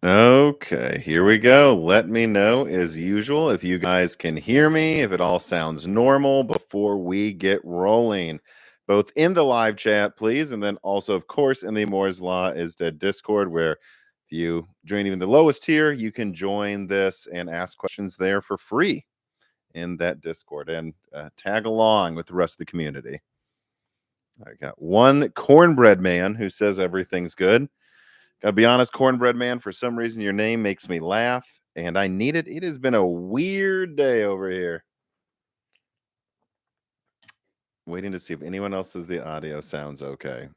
Okay, here we go. Let me know as usual if you guys can hear me, if it all sounds normal before we get rolling. Both in the live chat, please, and then also, of course, in the Moore's Law is Dead Discord, where if you join even the lowest tier, you can join this and ask questions there for free in that Discord and tag along with the rest of the community. I got one cornbread man who says everything's good. Gotta be honest, cornbread man, for some reason your name makes me laugh, and I need it. It has been a weird day over here. Waiting to see if anyone else says the audio sounds okay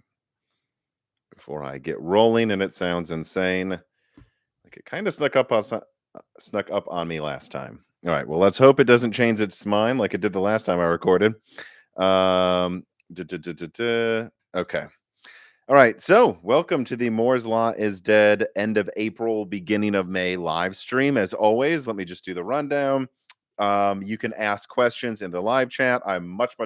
before I get rolling, and it sounds insane. Like it kind of snuck up on me last time. All right, well, let's hope it doesn't change its mind like it did the last time I recorded. Okay. All right, so welcome to the Moore's Law is Dead end of April, beginning of May live stream. As always, let me just do the rundown. You can ask questions in the live chat. I'm much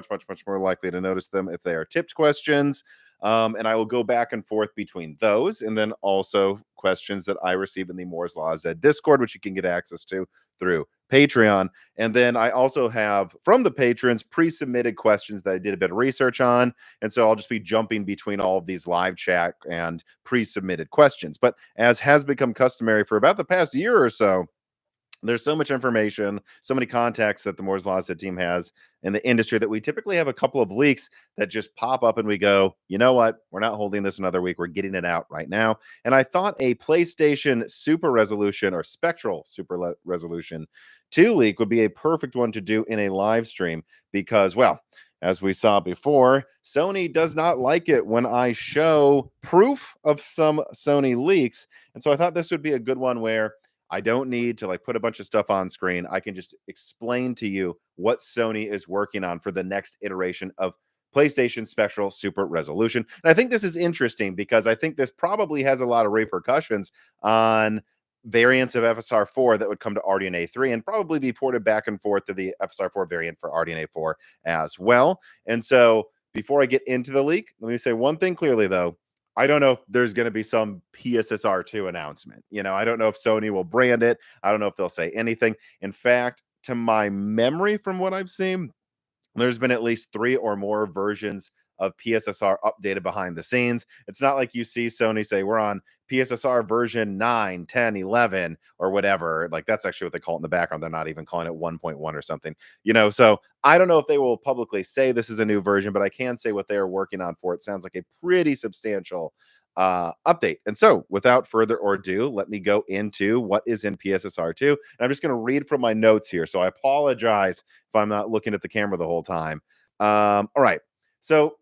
more likely to notice them if they are tipped questions. And I will go back and forth between those and then also questions that I receive in the Moore's Law is Dead Discord, which you can get access to through Patreon. And then I also have from the patrons pre-submitted questions that I did a bit of research on. And so I'll just be jumping between all of these live chat and pre-submitted questions. But as has become customary for about the past year or so, there's so much information, so many contacts that the Moore's Law team has in the industry that we typically have a couple of leaks that just pop up and we go, you know what? We're not holding this another week. We're getting it out right now. And I thought a PlayStation Super Resolution or Spectral Super Resolution 2 leak would be a perfect one to do in a live stream because, well, as we saw before, Sony does not like it when I show proof of some Sony leaks. And so I thought this would be a good one where I don't need to put a bunch of stuff on screen. I can just explain to you what Sony is working on for the next iteration of PlayStation Spectral Super Resolution. And I think this is interesting because I think this probably has a lot of repercussions on variants of FSR4 that would come to RDNA 3 and probably be ported back and forth to the FSR4 variant for RDNA 4 as well. And so before I get into the leak, let me say one thing clearly, though. I don't know if there's going to be some PSSR 2 announcement. I don't know if Sony will brand it. I don't know if they'll say anything. In fact, to my memory from what I've seen, there's been at least 3 or more versions of PSSR updated behind the scenes. It's not like you see Sony say we're on PSSR version 9, 10, 11 or whatever. That's actually what they call it in the background. They're not even calling it 1.1 or something. So I don't know if they will publicly say this is a new version, but I can say what they are working on for it sounds like a pretty substantial update. And so without further ado, let me go into what is in PSSR2. And I'm just going to read from my notes here. So I apologize if I'm not looking at the camera the whole time. All right. So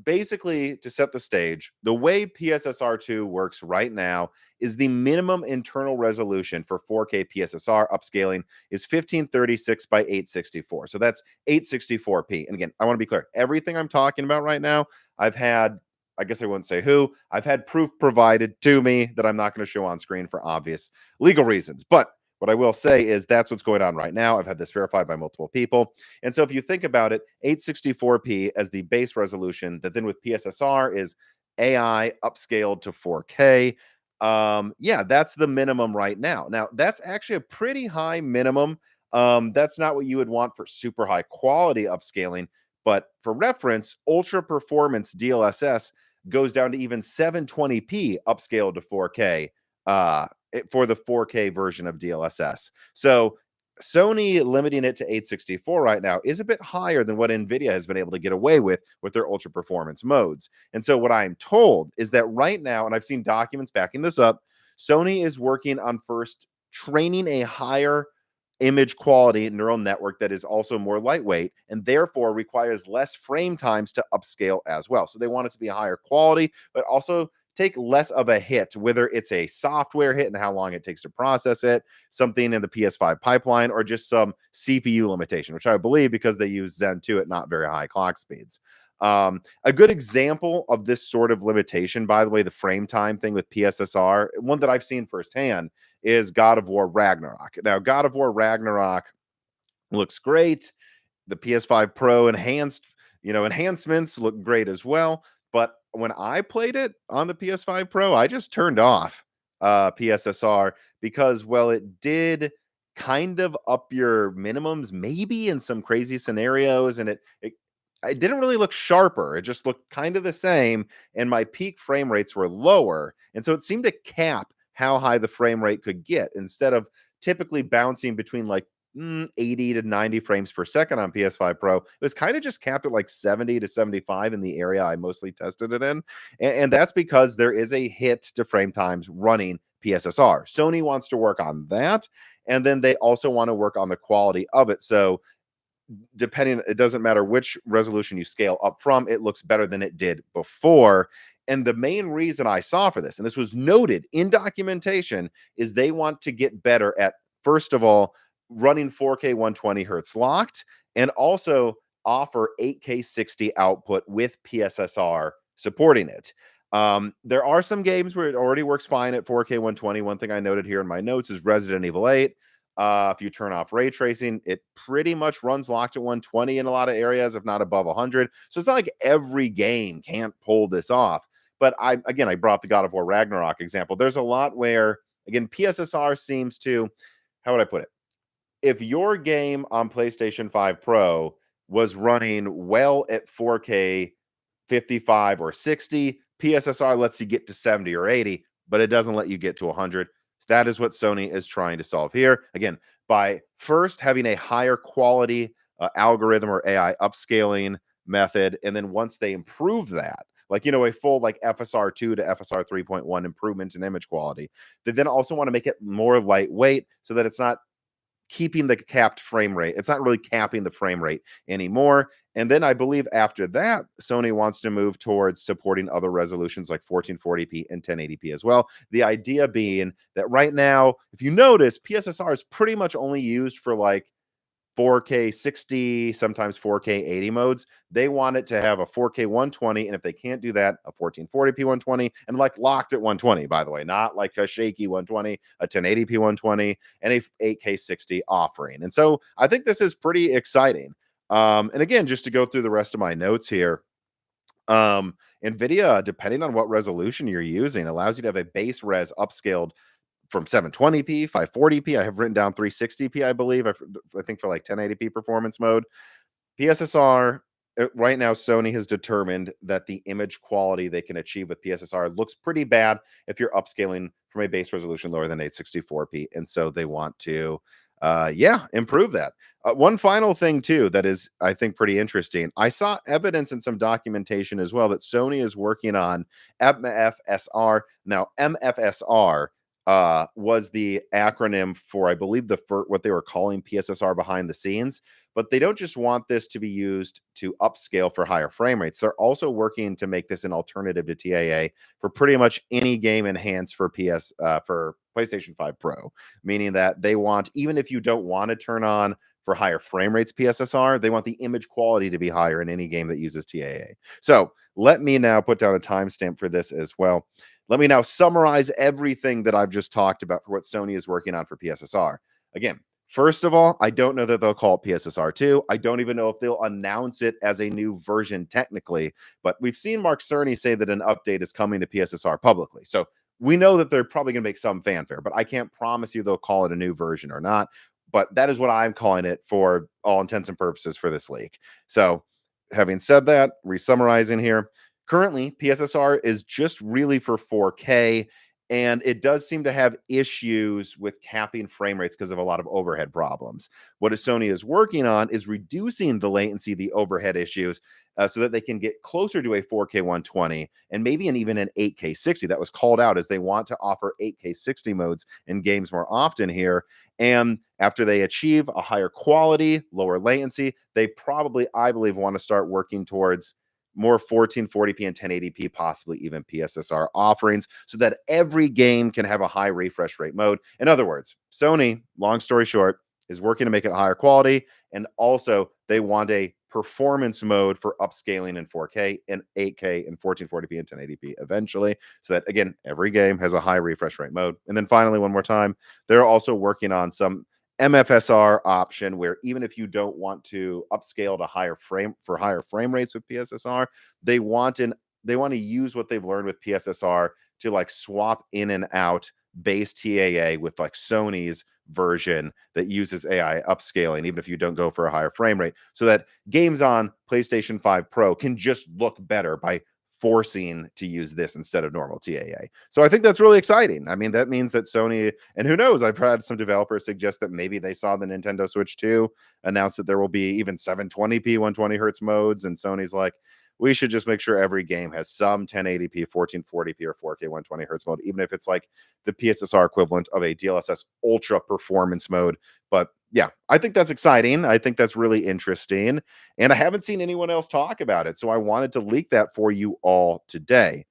basically, to set the stage, the way PSSR2 works right now is the minimum internal resolution for 4K PSSR upscaling is 1536 by 864. So that's 864p. And again, I want to be clear. Everything I'm talking about right now, I've had, I guess I wouldn't say who, I've had proof provided to me that I'm not going to show on screen for obvious legal reasons. But what I will say is that's what's going on right now. I've had this verified by multiple people. And so if you think about it, 864p as the base resolution, that then with PSSR is AI upscaled to 4K. Yeah, that's the minimum right now. Now, that's actually a pretty high minimum. That's not what you would want for super high quality upscaling. But for reference, ultra performance DLSS goes down to even 720p upscaled to 4K for the 4K version of DLSS. So Sony limiting it to 864 right now is a bit higher than what NVIDIA has been able to get away with their ultra performance modes. And so what I'm told is that right now, and I've seen documents backing this up, Sony is working on first training a higher image quality neural network that is also more lightweight and therefore requires less frame times to upscale as well. So they want it to be a higher quality, but also take less of a hit, whether it's a software hit and how long it takes to process it, something in the PS5 pipeline, or just some CPU limitation, which I believe because they use Zen 2 at not very high clock speeds. A good example of this sort of limitation, by the way, the frame time thing with PSSR, one that I've seen firsthand, is God of War Ragnarok. Now, God of War Ragnarok looks great. The PS5 Pro enhancements look great as well. But when I played it on the PS5 Pro, I just turned off PSSR because, well, it did kind of up your minimums maybe in some crazy scenarios, and it didn't really look sharper. It just looked kind of the same, and my peak frame rates were lower, and so it seemed to cap how high the frame rate could get instead of typically bouncing between like 80 to 90 frames per second on PS5 Pro. It was kind of just capped at like 70 to 75 in the area I mostly tested it in. And that's because there is a hit to frame times running PSSR. Sony wants to work on that. And then they also want to work on the quality of it. So depending, it doesn't matter which resolution you scale up from, it looks better than it did before. And the main reason I saw for this, and this was noted in documentation, is they want to get better at, first of all, running 4K 120 hertz locked, and also offer 8K 60 output with PSSR supporting it. There are some games where it already works fine at 4K 120. One thing I noted here in my notes is Resident Evil 8. If you turn off ray tracing, it pretty much runs locked at 120 in a lot of areas, if not above 100. So it's not like every game can't pull this off. But I brought the God of War Ragnarok example. There's a lot where, again, PSSR seems to, how would I put it? If your game on PlayStation 5 Pro was running well at 4K 55 or 60, PSSR lets you get to 70 or 80, but it doesn't let you get to 100. That is what Sony is trying to solve here. Again, by first having a higher quality algorithm or AI upscaling method, and then once they improve that, like, a full like FSR2 to FSR 3.1 improvement in image quality, they then also want to make it more lightweight so that it's not keeping the capped frame rate. It's not really capping the frame rate anymore. And then I believe after that, Sony wants to move towards supporting other resolutions like 1440p and 1080p as well. The idea being that right now, if you notice, PSSR is pretty much only used for like 4K 60, sometimes 4K 80 modes. They want it to have a 4K 120, and if they can't do that, a 1440p 120, and like locked at 120, by the way, not like a shaky 120, a 1080p 120, and a 8K 60 offering. And so I think this is pretty exciting. And again, just to go through the rest of my notes here, NVIDIA, depending on what resolution you're using, allows you to have a base res upscaled from 720p, 540p. I have written down 360p, I believe. I think for like 1080p performance mode. PSSR, right now, Sony has determined that the image quality they can achieve with PSSR looks pretty bad if you're upscaling from a base resolution lower than 864p. And so they want to, improve that. One final thing, too, that is, I think, pretty interesting. I saw evidence in some documentation as well that Sony is working on MFSR. Now, MFSR was the acronym for, I believe, what they were calling PSSR behind the scenes. But they don't just want this to be used to upscale for higher frame rates. They're also working to make this an alternative to TAA for pretty much any game enhanced for for PlayStation 5 Pro, meaning that they want, even if you don't want to turn on for higher frame rates PSSR, they want the image quality to be higher in any game that uses TAA. So let me now put down a timestamp for this as well. Let me now summarize everything that I've just talked about for what Sony is working on for PSSR. Again, first of all, I don't know that they'll call it PSSR 2. I don't even know if they'll announce it as a new version technically, but we've seen Mark Cerny say that an update is coming to PSSR publicly. So we know that they're probably going to make some fanfare, but I can't promise you they'll call it a new version or not. But that is what I'm calling it for all intents and purposes for this leak. So having said that, re-summarizing here, currently, PSSR is just really for 4K, and it does seem to have issues with capping frame rates because of a lot of overhead problems. What Sony is working on is reducing the latency, the overhead issues, so that they can get closer to a 4K 120 and maybe even an 8K 60. That was called out as they want to offer 8K 60 modes in games more often here. And after they achieve a higher quality, lower latency, they probably, I believe, want to start working towards more 1440p and 1080p, possibly even PSSR offerings, so that every game can have a high refresh rate mode. In other words, Sony, long story short, is working to make it higher quality, and also they want a performance mode for upscaling in 4K and 8K and 1440p and 1080p eventually, so that, again, every game has a high refresh rate mode. And then finally, one more time, they're also working on some MFSR option where even if you don't want to upscale to higher frame rates with PSSR, they want to use what they've learned with PSSR to like swap in and out base TAA with like Sony's version that uses AI upscaling, even if you don't go for a higher frame rate, so that games on PlayStation 5 Pro can just look better by forcing to use this instead of normal TAA. So I think that's really exciting. I mean, that means that Sony, and who knows, I've had some developers suggest that maybe they saw the Nintendo Switch 2 announce that there will be even 720p 120 hertz modes, and Sony's like, we should just make sure every game has some 1080p 1440p or 4K 120 hertz mode, even if it's like the PSSR equivalent of a DLSS ultra performance mode. But yeah, I think that's exciting. I think that's really interesting. And I haven't seen anyone else talk about it. So I wanted to leak that for you all today.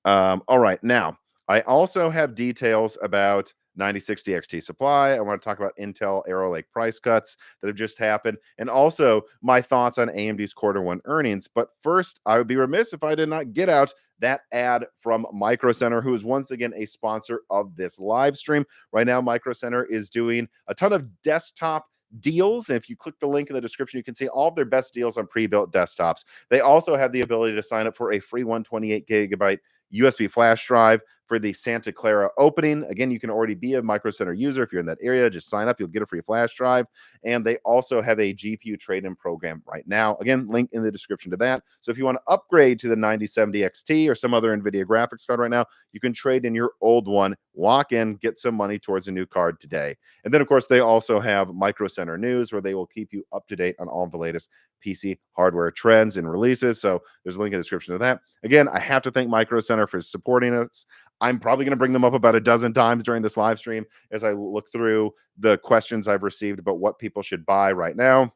All right. Now, I also have details about 9060 XT supply. I want to talk about Intel Arrow Lake price cuts that have just happened, and also my thoughts on AMD's quarter one earnings. But first, I would be remiss if I did not get out that ad from Micro Center, who is once again a sponsor of this live stream. Right now, Micro Center is doing a ton of desktop deals. And if you click the link in the description, you can see all of their best deals on pre-built desktops. They also have the ability to sign up for a free 128 gigabyte USB flash drive for the Santa Clara opening. Again, you can already be a Micro Center user. If you're in that area, just sign up. You'll get a free flash drive. And they also have a GPU trade-in program right now. Again, link in the description to that. So if you want to upgrade to the 9070 XT or some other NVIDIA graphics card right now, you can trade in your old one, walk in, get some money towards a new card today. And then, of course, they also have Micro Center News, where they will keep you up to date on all of the latest PC hardware trends and releases. So there's a link in the description to that. Again, I have to thank Micro Center for supporting us. I'm probably going to bring them up about a dozen times during this live stream as I look through the questions I've received about what people should buy right now.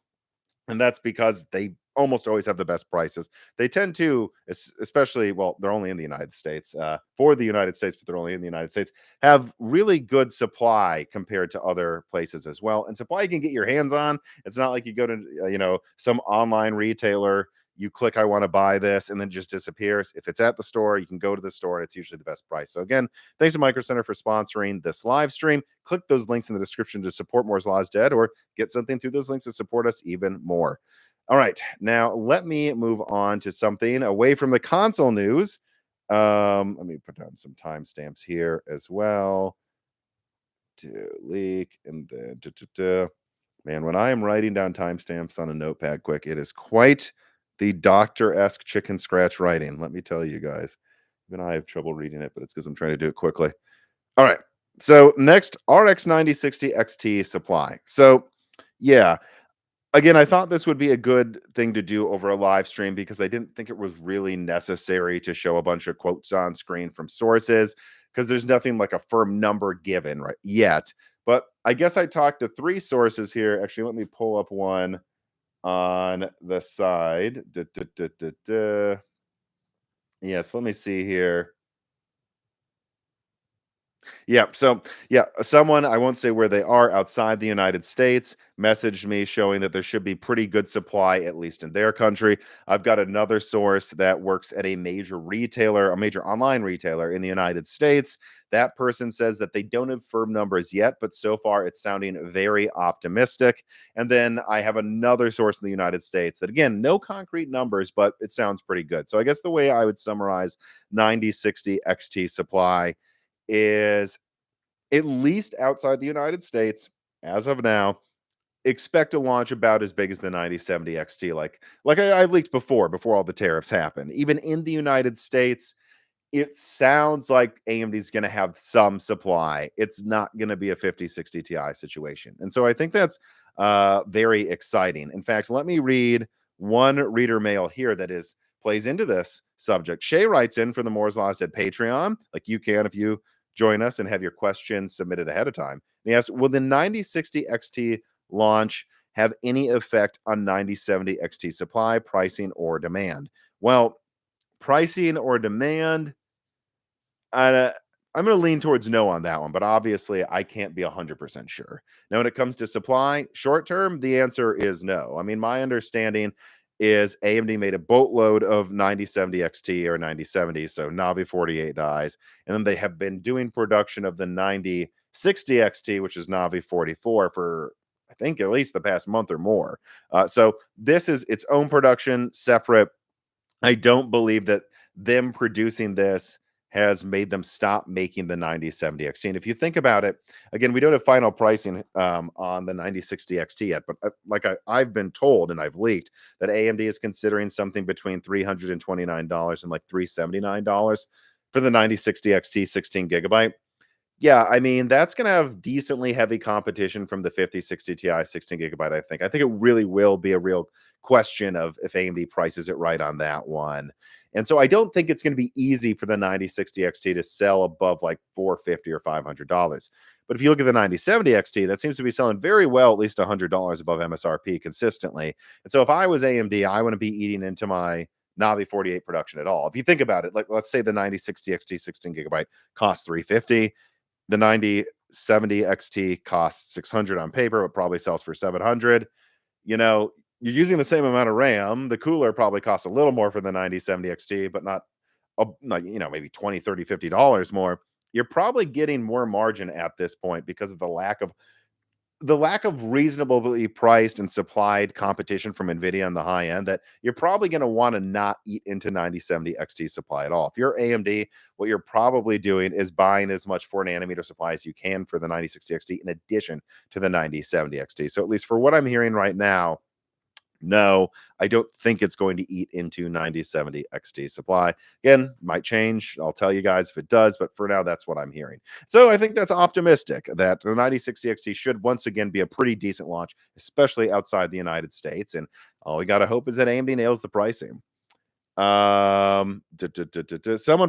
And that's because they almost always have the best prices. They tend to, especially, well, they're only in the United States, for the United States, but they're only in the United States, have really good supply compared to other places as well. And supply you can get your hands on. It's not like you go to, some online retailer, you click, I want to buy this, and then it just disappears. If it's at the store, you can go to the store, and it's usually the best price. So again, thanks to Micro Center for sponsoring this live stream. Click those links in the description to support Moore's Law is Dead, or get something through those links to support us even more. All right, now let me move on to something away from the console news. Let me put down some timestamps here as well. To leak, and then man, when I am writing down timestamps on a notepad quick, it is quite the doctor-esque chicken scratch writing. Let me tell you guys. Even I have trouble reading it, but it's because I'm trying to do it quickly. All right. So next, RX 9060 XT supply. So yeah, again, I thought this would be a good thing to do over a live stream because I didn't think it was really necessary to show a bunch of quotes on screen from sources, because there's nothing like a firm number given right yet. But I guess I talked to three sources here. Actually, let me pull up one on the side. Yes, let me see here. Yeah. So, yeah, someone, I won't say where they are, outside the United States messaged me showing that there should be pretty good supply, at least in their country. I've got another source that works at a major retailer, a major online retailer in the United States. That person says that they don't have firm numbers yet, but so far it's sounding very optimistic. And then I have another source in the United States that, again, no concrete numbers, but it sounds pretty good. So I guess the way I would summarize 9060 XT supply is, at least outside the United States, as of now, expect a launch about as big as the 9070 XT, like I leaked before all the tariffs happened. Even in the United States, it sounds like AMD's going to have some supply. It's not going to be a 5060 Ti situation. And so I think that's very exciting. In fact, let me read one reader mail here that plays into this subject. Shay writes in for the Moore's Law said Patreon, like you can if you join us and have your questions submitted ahead of time. And he asks, will the 9060 XT launch have any effect on 9070 XT supply, pricing, or demand? Well, pricing or demand, I'm going to lean towards no on that one, but obviously I can't be 100% sure. Now, when it comes to supply, short term, the answer is no. I mean, my understanding is AMD made a boatload of 9070 XT or 9070, so Navi 48 dies, and then they have been doing production of the 9060 XT, which is Navi 44, for I think at least the past month or more. So this is its own production, separate. I don't believe that them producing this has made them stop making the 9070 XT. And if you think about it, again, we don't have final pricing on the 9060 XT yet, but I've been told and I've leaked that AMD is considering something between $329 and like $379 for the 9060 XT 16 gigabyte. Yeah, I mean, that's gonna have decently heavy competition from the 5060 Ti 16 gigabyte, I think. I think it really will be a real question of if AMD prices it right on that one. And so I don't think it's gonna be easy for the 9060 XT to sell above like 450 or $500. But if you look at the 9070 XT, that seems to be selling very well, at least $100 above MSRP consistently. And so if I was AMD, I wouldn't be eating into my Navi 48 production at all. If you think about it, like let's say the 9060 XT 16 gigabyte costs 350, the 9070 XT costs 600 on paper, it probably sells for 700. You know, you're using the same amount of RAM. The cooler probably costs a little more for the 9070 XT, but not, maybe 20, 30, $50 more. You're probably getting more margin at this point because of the lack of reasonably priced and supplied competition from NVIDIA on the high end, that you're probably going to want to not eat into 9070 XT supply at all. If you're AMD, what you're probably doing is buying as much 4 nanometer supply as you can for the 9060 XT in addition to the 9070 XT. So at least for what I'm hearing right now, no, I don't think it's going to eat into 9070 XT supply. Again, might change. I'll tell you guys if it does, but for now, that's what I'm hearing. So I think that's optimistic that the 9060 XT should once again be a pretty decent launch, especially outside the United States. And all we got to hope is that AMD nails the pricing. Someone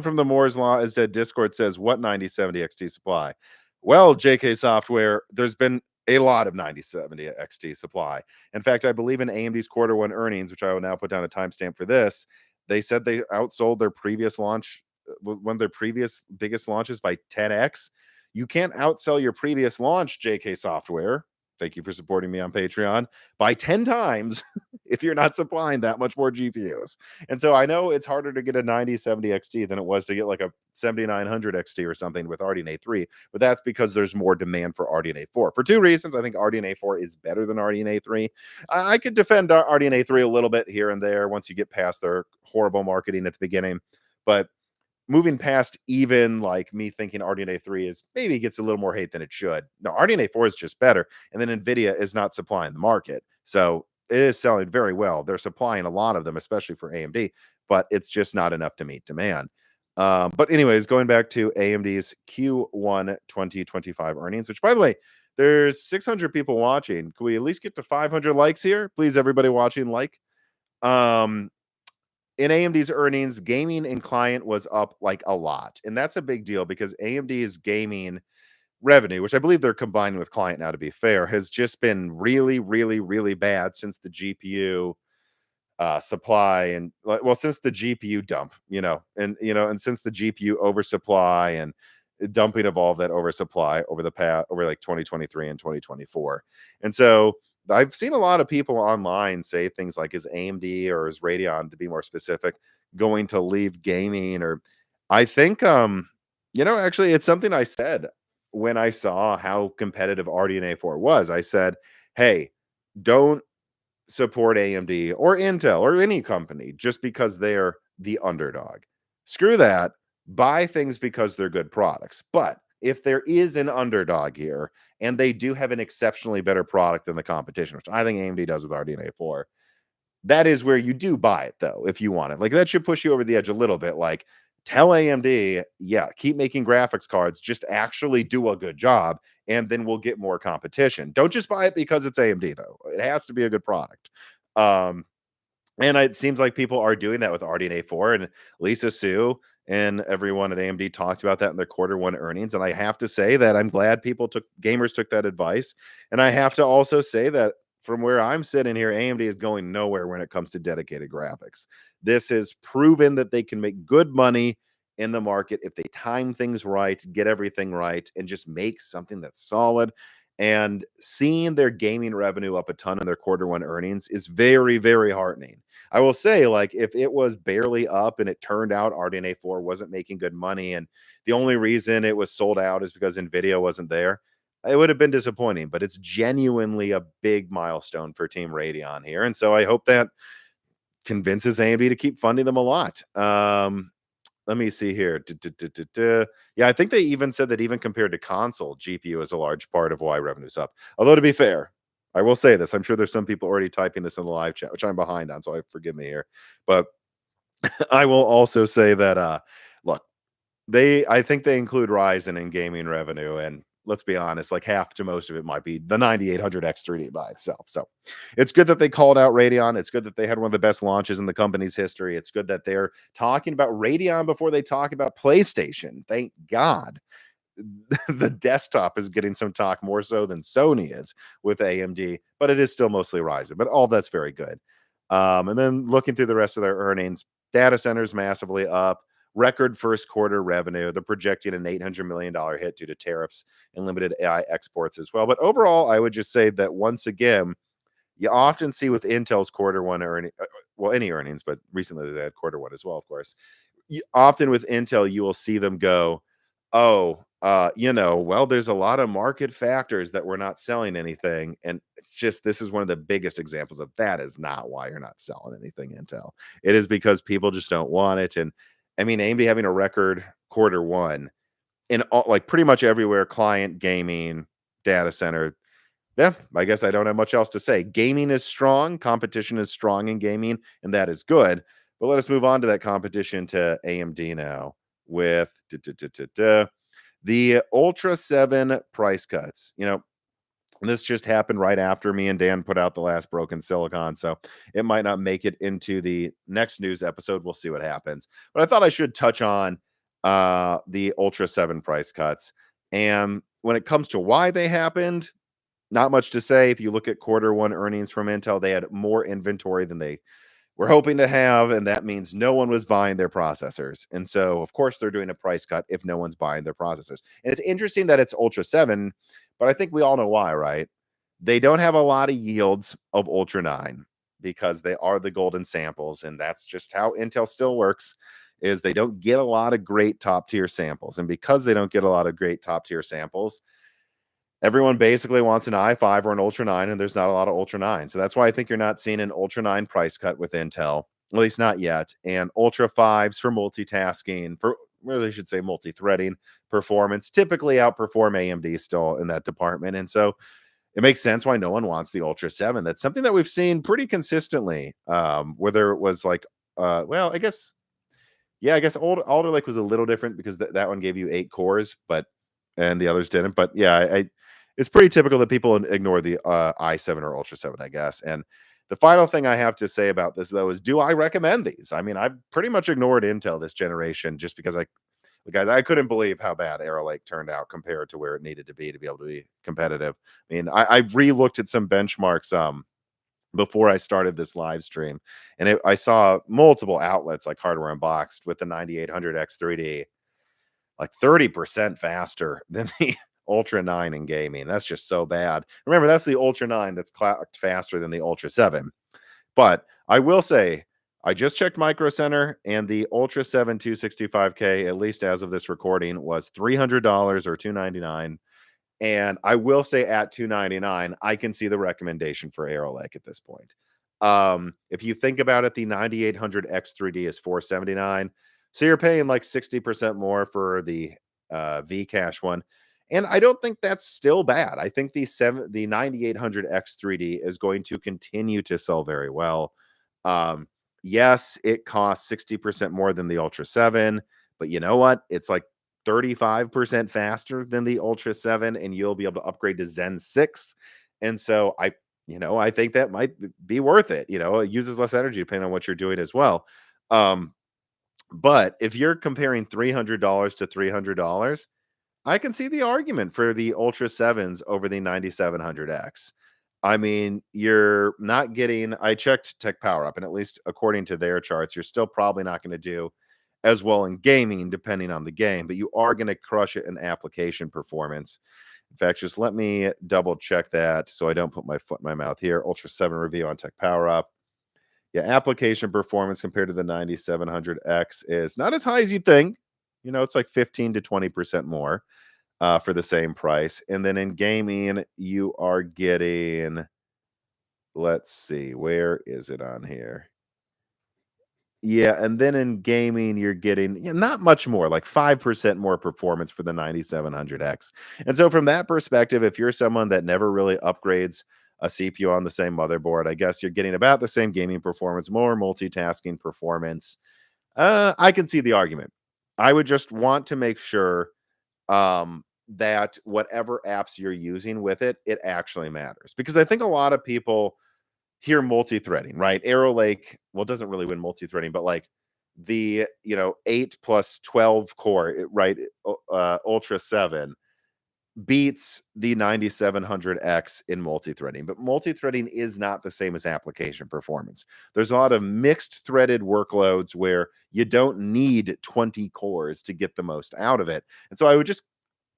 from the Moore's Law is Dead Discord says, what 9070 XT supply? Well, JK Software, there's been a lot of 9070 XT supply. In fact, I believe in AMD's quarter 1 earnings, which I will now put down a timestamp for this, they said they outsold their previous launch, one of their previous biggest launches, by 10x. You can't outsell your previous launch, JK Software. Thank you for supporting me on Patreon, by 10 times if you're not supplying that much more GPUs. And so I know it's harder to get a 9070 XT than it was to get like a 7900 XT or something with RDNA 3, but that's because there's more demand for RDNA 4. For 2 reasons. I think RDNA 4 is better than RDNA 3. I could defend RDNA 3 a little bit here and there once you get past their horrible marketing at the beginning, but moving past even like me thinking RDNA 3 is maybe gets a little more hate than it should. No, RDNA 4 is just better. And then NVIDIA is not supplying the market. So it is selling very well. They're supplying a lot of them, especially for AMD, but it's just not enough to meet demand. But anyways, going back to AMD's Q1 2025 earnings, which by the way, there's 600 people watching. Can we at least get to 500 likes here? Please, everybody watching, like. In AMD's earnings, gaming and client was up like a lot. And that's a big deal because AMD's gaming revenue, which I believe they're combining with client now to be fair, has just been really, really, really bad since the GPU supply and since the GPU dump, and since the GPU oversupply and dumping of all of that oversupply over like 2023 and 2024. And so I've seen a lot of people online say things like, is AMD or is Radeon, to be more specific, going to leave gaming? Or I think actually it's something I said when I saw how competitive RDNA 4 was. I said, hey, don't support AMD or Intel or any company just because they're the underdog. Screw that. Buy things because they're good products. But if there is an underdog here and they do have an exceptionally better product than the competition, which I think AMD does with RDNA 4, that is where you do buy it, though, if you want it. Like, that should push you over the edge a little bit. Like, tell AMD, yeah, keep making graphics cards, just actually do a good job, and then we'll get more competition. Don't just buy it because it's AMD, though. It has to be a good product. And it seems like people are doing that with RDNA 4, and Lisa Su and everyone at AMD talked about that in their quarter 1 earnings. And I have to say that I'm glad gamers took that advice. And I have to also say that from where I'm sitting here, AMD is going nowhere when it comes to dedicated graphics. This has proven that they can make good money in the market if they time things right, get everything right, and just make something that's solid. And seeing their gaming revenue up a ton in their quarter 1 earnings is very, very heartening. I will say, like, if it was barely up and it turned out RDNA 4 wasn't making good money and the only reason it was sold out is because NVIDIA wasn't there, it would have been disappointing. But it's genuinely a big milestone for Team Radeon here. And so I hope that convinces AMD to keep funding them a lot. let me see here. Yeah, I think they even said that even compared to console, GPU is a large part of why revenue's up. Although to be fair, I will say this. I'm sure there's some people already typing this in the live chat, which I'm behind on, so forgive me here. But I will also say that look, I think they include Ryzen in gaming revenue, and let's be honest, like half to most of it might be the 9800X3D by itself. So it's good that they called out Radeon. It's good that they had one of the best launches in the company's history. It's good that they're talking about Radeon before they talk about PlayStation. Thank God. The desktop is getting some talk more so than Sony is with AMD, but it is still mostly Ryzen. But all that's very good. And then looking through the rest of their earnings, data centers massively up, record first quarter revenue. They're projecting an $800 million hit due to tariffs and limited AI exports as well. But overall, I would just say that once again, you often see with Intel's quarter one earning, well, any earnings, but recently they had quarter one as well, of course. Often with Intel, you will see them go, oh, well, there's a lot of market factors that we're not selling anything. And it's just, this is one of the biggest examples of that is not why you're not selling anything, Intel. It is because people just don't want it. And I mean, AMD having a record quarter one in all, like pretty much everywhere, client, gaming, data center. Yeah, I guess I don't have much else to say. Gaming is strong, competition is strong in gaming, and that is good. But let us move on to that competition to AMD now with the Ultra 7 price cuts. This just happened right after me and Dan put out the last Broken Silicon, so it might not make it into the next news episode. We'll see what happens. But I thought I should touch on the Ultra 7 price cuts. And when it comes to why they happened, not much to say. If you look at quarter one earnings from Intel, they had more inventory than they were hoping to have, and that means no one was buying their processors. And so, of course, they're doing a price cut if no one's buying their processors. And it's interesting that it's Ultra 7, but I think we all know why, right? They don't have a lot of yields of Ultra 9 because they are the golden samples, and that's just how Intel still works. Is they don't get a lot of great top tier samples, and because they don't get a lot of great top tier samples, everyone basically wants an i5 or an Ultra 9, and there's not a lot of Ultra 9. So that's why I think you're not seeing an Ultra 9 price cut with Intel, at least not yet. And Ultra 5s for multitasking, for really should say multi-threading performance, typically outperform AMD still in that department. And so it makes sense why no one wants the Ultra 7. That's something that we've seen pretty consistently. Whether it was like, well, I guess, yeah, I guess Alder Lake was a little different because that one gave you 8 cores, but and the others didn't. But yeah, it's pretty typical that people ignore the i7 or Ultra 7, I guess. And the final thing I have to say about this, though, is do I recommend these? I mean, I've pretty much ignored Intel this generation just because I couldn't believe how bad Arrow Lake turned out compared to where it needed to be able to be competitive. I mean, I re-looked at some benchmarks before I started this live stream, and I saw multiple outlets like Hardware Unboxed with the 9800X3D like 30% faster than the Ultra 9 in gaming. That's just so bad. Remember, that's the Ultra 9 that's clocked faster than the Ultra 7. But I will say, I just checked Micro Center, and the Ultra 7 265K, at least as of this recording, was $300 or $299. And I will say at $299, I can see the recommendation for Arrow Lake at this point. If you think about it, the 9800X3D is $479. So you're paying like 60% more for the Vcache one. And I don't think that's still bad. I think the 9800X3D is going to continue to sell very well. Yes, it costs 60% more than the Ultra 7, but you know what? It's like 35% faster than the Ultra 7, and you'll be able to upgrade to Zen 6. And so I think that might be worth it. It uses less energy depending on what you're doing as well. But if you're comparing $300 to $300, I can see the argument for the Ultra 7s over the 9700X. I mean, you're not getting, I checked Tech Power Up, and at least according to their charts, you're still probably not going to do as well in gaming, depending on the game, but you are going to crush it in application performance. In fact, just let me double check that so I don't put my foot in my mouth here. Ultra 7 review on Tech Power Up. Yeah, application performance compared to the 9700X is not as high as you'd think. It's like 15 to 20% more for the same price. And then in gaming, you are getting, let's see, where is it on here? Yeah, and then in gaming, you're getting not much more, like 5% more performance for the 9700X. And so, from that perspective, if you're someone that never really upgrades a CPU on the same motherboard, I guess you're getting about the same gaming performance, more multitasking performance. I can see the argument. I would just want to make sure that whatever apps you're using with it, it actually matters. Because I think a lot of people hear multi-threading, right? Arrow Lake, well, it doesn't really win multi-threading, but like the 8 plus 12 core, right? Ultra 7 beats the 9700X in multi-threading, but multi-threading is not the same as application performance. There's a lot of mixed threaded workloads where you don't need 20 cores to get the most out of it. And so I would just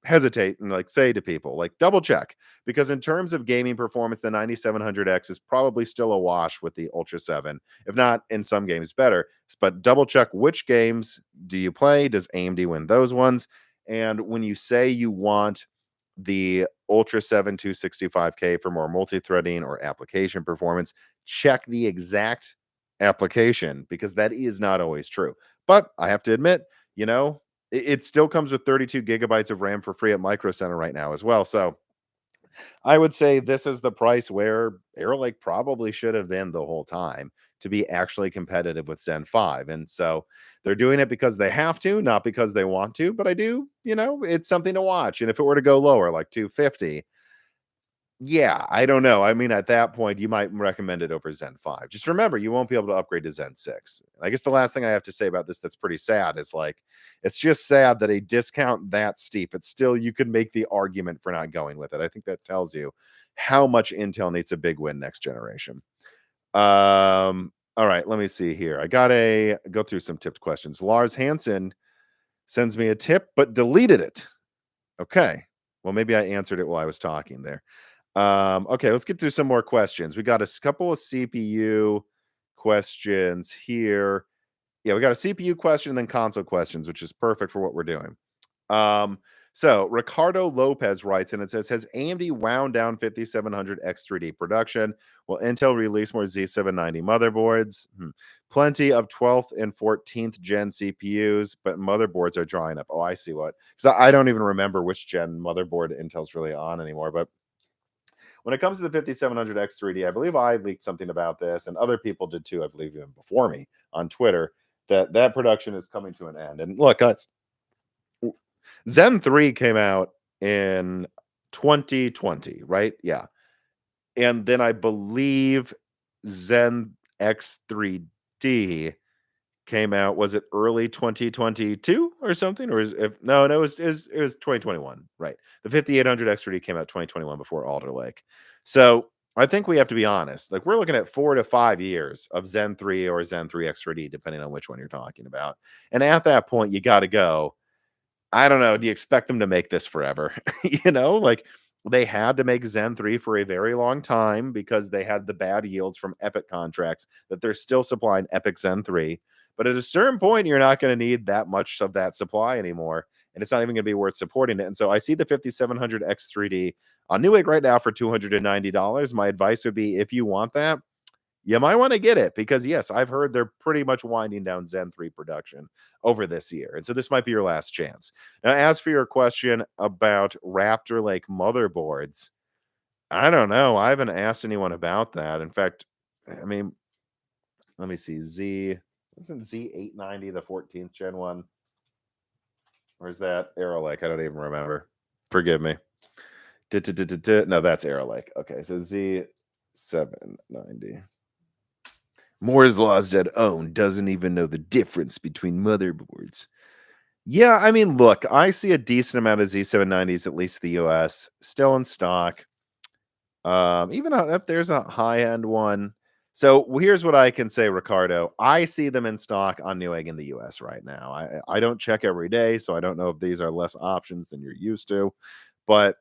hesitate and like say to people like double check, because in terms of gaming performance the 9700X is probably still a wash with the Ultra 7, if not in some games better. But double check which games do you play, does AMD win those ones? And when you say you want the Ultra 7 265K for more multi-threading or application performance, check the exact application, because that is not always true. But I have to admit, it still comes with 32 gigabytes of RAM for free at Micro Center right now as well. So I would say this is the price where Arrow Lake probably should have been the whole time to be actually competitive with Zen 5. And so they're doing it because they have to, not because they want to. But I do, it's something to watch. And if it were to go lower, like 250, yeah, I don't know. I mean, at that point, you might recommend it over Zen 5. Just remember, you won't be able to upgrade to Zen 6. I guess the last thing I have to say about this that's pretty sad is like, it's just sad that a discount that steep, it's still, you could make the argument for not going with it. I think that tells you how much Intel needs a big win next generation. All right, let me see here. I got to go through some tipped questions. Lars Hansen sends me a tip, but deleted it. Okay. Well, maybe I answered it while I was talking there. Okay, let's get through some more questions. We got a couple of CPU questions here. Yeah, we got a CPU question and then console questions, which is perfect for what we're doing. So Ricardo Lopez writes, and it says, has AMD wound down 5700 X3D production? Will Intel release more Z790 motherboards? Plenty of 12th and 14th gen CPUs, but motherboards are drying up. Oh, I see what. Because I don't even remember which gen motherboard Intel's really on anymore, but when it comes to the 5700 X3D, I believe I leaked something about this, and other people did too, I believe even before me on Twitter, that production is coming to an end. And look, Zen 3 came out in 2020, right? Yeah. And then I believe Zen X3D came out, was it early 2022 or something? Or no, it was 2021, right? The 5800 X3D came out 2021 before Alder Lake. So I think we have to be honest. Like, we're looking at 4 to 5 years of Zen 3 or Zen 3 X3D, depending on which one you're talking about. And at that point, you got to go, I don't know, do you expect them to make this forever? Like, they had to make Zen 3 for a very long time because they had the bad yields from Epic contracts that they're still supplying Epic Zen 3. But at a certain point, you're not going to need that much of that supply anymore. And it's not even going to be worth supporting it. And so I see the 5700 X3D on Newegg right now for $290. My advice would be, if you want that, you might want to get it, because yes, I've heard they're pretty much winding down Zen 3 production over this year. And so this might be your last chance. Now, as for your question about Raptor Lake motherboards, I don't know. I haven't asked anyone about that. In fact, I mean, let me see. Isn't Z890 the 14th gen one? Or is that Arrow Lake? I don't even remember. Forgive me. No, that's Arrow Lake. Okay, so Z790. Moore's Law's dead own doesn't even know the difference between motherboards. Yeah, I mean, look, I see a decent amount of Z790s, at least the US, still in stock. Even if there's a high-end one. So here's what I can say, Ricardo. I see them in stock on Newegg in the US right now. I don't check every day, so I don't know if these are less options than you're used to. But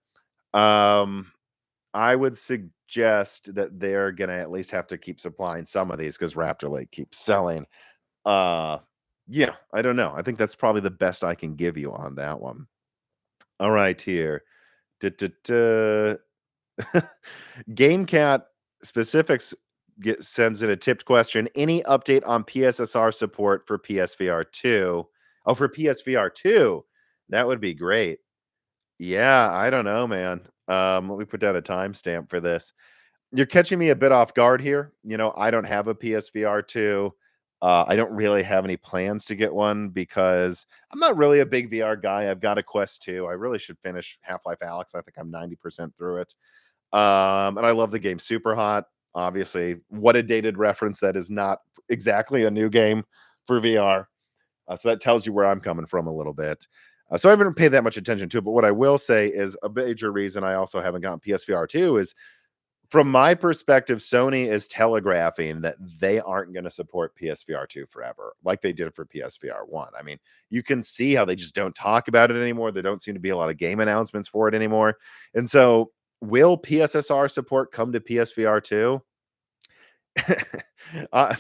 I would suggest that they're gonna at least have to keep supplying some of these because Raptor Lake keeps selling. Uh, yeah, I don't know. I think that's probably the best I can give you on that one. All right, here. GameCat specifics sends in a tipped question. Any update on PSSR support for PSVR 2? Oh, for PSVR 2? That would be great. Yeah, I don't know, man. Let me put down a timestamp for this. You're catching me a bit off guard here. I don't have a PSVR 2. I don't really have any plans to get one because I'm not really a big VR guy. I've got a Quest 2. I really should finish Half-Life Alyx. I think I'm 90% through it. And I love the game Super Hot. Obviously, what a dated reference. That is not exactly a new game for VR. So that tells you where I'm coming from a little bit. So I haven't paid that much attention to it. But what I will say is a major reason I also haven't gotten PSVR 2 is, from my perspective, Sony is telegraphing that they aren't going to support PSVR 2 forever, like they did for PSVR 1. I mean, you can see how they just don't talk about it anymore. There don't seem to be a lot of game announcements for it anymore. And so, will PSSR support come to PSVR 2?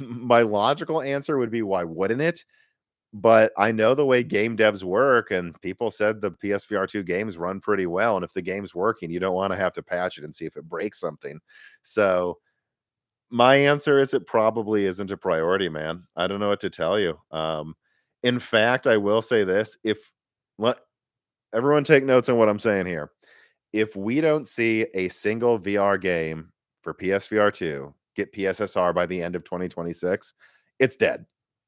My logical answer would be, why wouldn't it? But I know the way game devs work, and people said the PSVR 2 games run pretty well. And if the game's working, you don't want to have to patch it and see if it breaks something. So my answer is, it probably isn't a priority, man. I don't know what to tell you. In fact, I will say this: if let everyone take notes on what I'm saying here. If we don't see a single VR game for PSVR 2 get PSSR by the end of 2026, it's dead.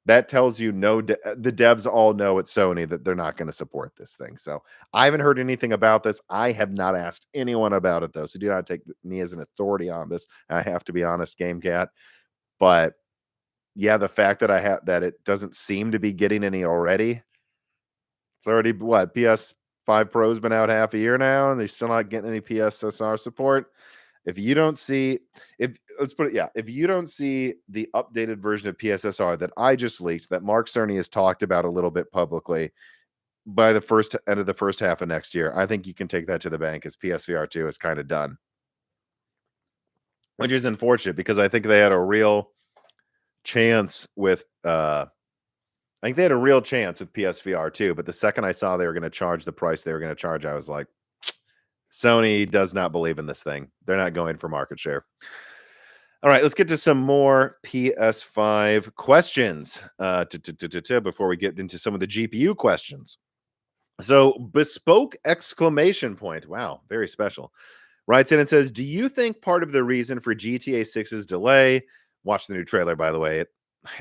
That tells you the devs all know at Sony that they're not going to support this thing. So I haven't heard anything about this. I have not asked anyone about it, though. So do not take me as an authority on this. I have to be honest, Game Cat. But yeah, the fact that that it doesn't seem to be getting any already. It's already what, PS5 Pro's been out half a year now, and they're still not getting any PSSR support. If you don't see, if you don't see the updated version of PSSR that I just leaked, that Mark Cerny has talked about a little bit publicly, by the end of the first half of next year, I think you can take that to the bank, as PSVR 2 is kind of done. Which is unfortunate, because I think they had a real chance with I think they had a real chance with PSVR 2, but the second I saw they were going to charge the price they were going to charge, I was like, Sony does not believe in this thing. They're not going for market share. All right, let's get to some more PS5 questions before we get into some of the GPU questions. So, bespoke exclamation point. Wow, very special. Writes in and says, do you think part of the reason for GTA 6's delay? Watch the new trailer, by the way.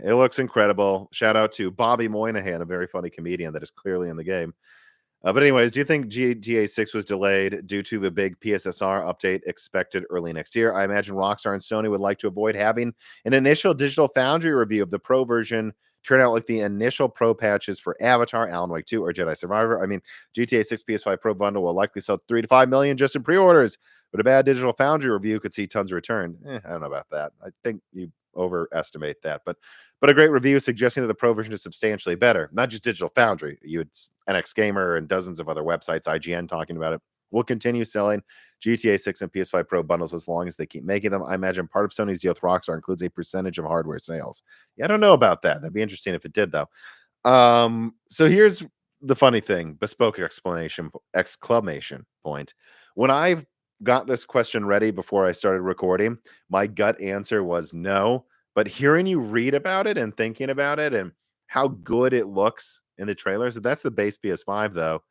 It looks incredible. Shout out to Bobby Moynihan, a very funny comedian that is clearly in the game. But anyways, do you think GTA 6 was delayed due to the big PSSR update expected early next year? I imagine Rockstar and Sony would like to avoid having an initial Digital Foundry review of the Pro version turn out like the initial Pro patches for Avatar, Alan Wake 2, or Jedi Survivor. I mean, GTA 6 PS5 Pro bundle will likely sell 3 to 5 million just in pre-orders, but a bad Digital Foundry review could see tons return. I don't know about that. I think you overestimate that, but a great review suggesting that the Pro version is substantially better. Not just Digital Foundry. You had NX Gamer and dozens of other websites, IGN, talking about it. We'll continue selling GTA 6 and PS5 Pro bundles as long as they keep making them. I imagine part of Sony's deal with Rockstar includes a percentage of hardware sales. Yeah, I don't know about that. That'd be interesting if it did, though. So here's the funny thing: bespoke exclamation point. When I got this question ready before I started recording, my gut answer was no. But hearing you read about it and thinking about it and how good it looks in the trailers, that's the base PS5, though.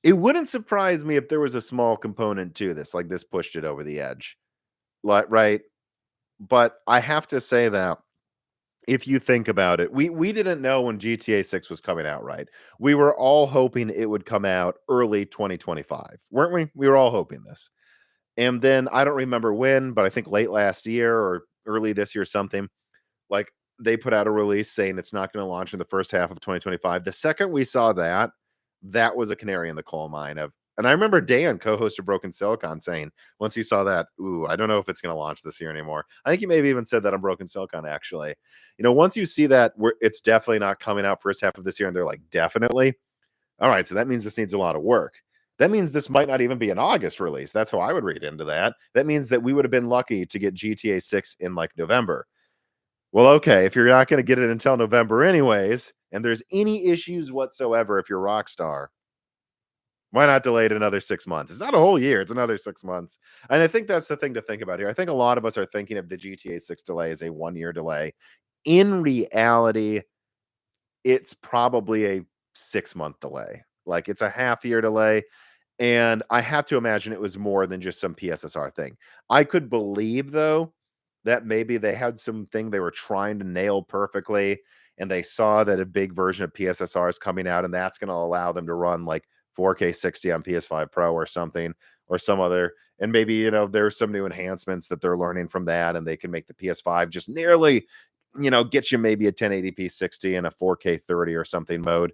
It wouldn't surprise me if there was a small component to this, like this pushed it over the edge. Like, right? But I have to say that if you think about it, we didn't know when GTA 6 was coming out, right? We were all hoping it would come out early 2025, weren't we? We were all hoping this. And then I don't remember when, but I think late last year or early this year, something like they put out a release saying it's not going to launch in the first half of 2025. The second we saw that, that was a canary in the coal mine of, and I remember Dan, co-host of Broken Silicon, saying once he saw that, ooh, I don't know if it's going to launch this year anymore. I think he maybe even said that on Broken Silicon, actually. Once you see that it's definitely not coming out first half of this year, and they're like, definitely. All right, so that means this needs a lot of work. That means this might not even be an August release. That's how I would read into that. That means that we would have been lucky to get GTA 6 in like November. Well, okay, if you're not going to get it until November anyways, and there's any issues whatsoever if you're Rockstar, Why not delay it another 6 months? It's not a whole year, it's another 6 months. And I think that's the thing to think about here. I think a lot of us are thinking of the GTA 6 delay as a 1-year delay. In reality, it's probably a 6-month delay. Like, it's a half year delay, and I have to imagine it was more than just some PSSR thing. I could believe, though, that maybe they had something they were trying to nail perfectly, and they saw that a big version of PSSR is coming out, and that's gonna allow them to run, like, 4K 60 on PS5 Pro or something, or some other, and maybe, there's some new enhancements that they're learning from that, and they can make the PS5 just nearly, get you maybe a 1080p 60 and a 4K 30 or something mode.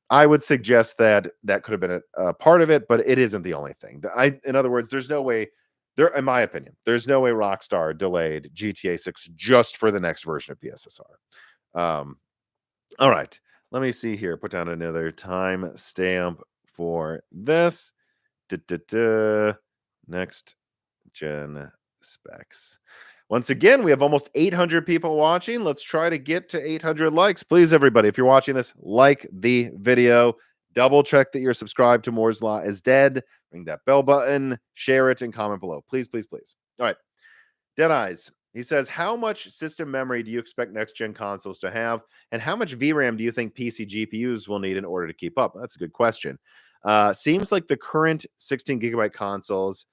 I would suggest that that could have been a part of it, but it isn't the only thing. In other words, there's no way there, in my opinion, there's no way Rockstar delayed GTA 6 just for the next version of PSSR. All right, let me see here. Put down another time stamp for this. Next gen specs. Once again, we have almost 800 people watching. Let's try to get to 800 likes. Please, everybody, if you're watching this, like the video. Double check that you're subscribed to Moore's Law is Dead. Ring that bell button, share it, and comment below. Please, please, please. All right. Dead Eyes. He says, how much system memory do you expect next-gen consoles to have? And how much VRAM do you think PC GPUs will need in order to keep up? That's a good question. Seems like the current 16 gigabyte consoles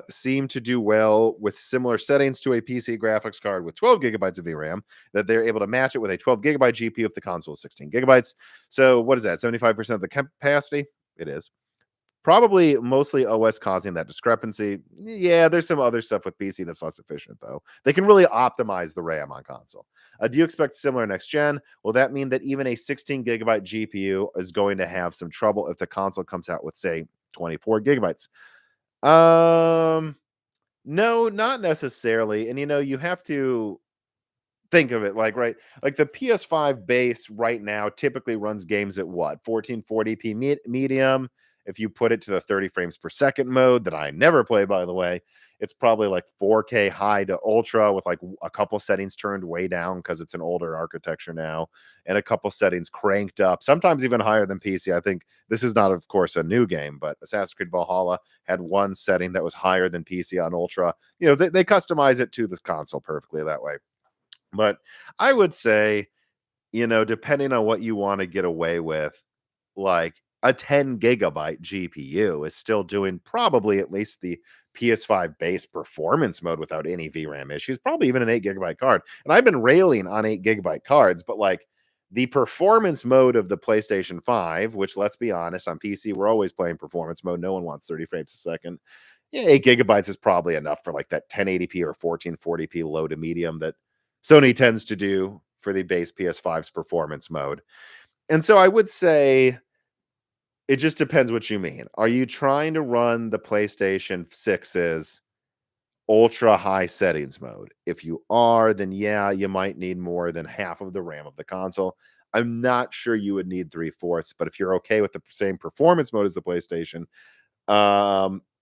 seem to do well with similar settings to a PC graphics card with 12 gigabytes of VRAM, that they're able to match it with a 12 gigabyte GPU if the console is 16 gigabytes. So what is that? 75% of the capacity? It is. Probably mostly OS causing that discrepancy. Yeah, there's some other stuff with PC that's less efficient, though. They can really optimize the RAM on console. Do you expect similar next gen? Will that mean that even a 16 gigabyte GPU is going to have some trouble if the console comes out with, say, 24 gigabytes? No, not necessarily. And you have to think of it like, right, like the PS5 base right now typically runs games at what, 1440p medium. If you put it to the 30 frames per second mode that I never play, by the way, it's probably like 4K high to ultra with like a couple settings turned way down because it's an older architecture now, and a couple settings cranked up, sometimes even higher than PC. I think this is not, of course, a new game, but Assassin's Creed Valhalla had one setting that was higher than PC on ultra. They customize it to the console perfectly that way. But I would say, depending on what you want to get away with, like a 10 gigabyte GPU is still doing probably at least the PS5 base performance mode without any VRAM issues, probably even an 8 gigabyte card. And I've been railing on 8 gigabyte cards, but like the performance mode of the PlayStation 5, which, let's be honest, on PC, we're always playing performance mode. No one wants 30 frames a second. Yeah, 8 gigabytes is probably enough for like that 1080p or 1440p low to medium that Sony tends to do for the base PS5's performance mode. And so I would say it just depends what you mean. Are you trying to run the PlayStation 6's ultra high settings mode? If you are, then yeah, you might need more than half of the RAM of the console. I'm not sure you would need 3/4, but if you're okay with the same performance mode as the PlayStation,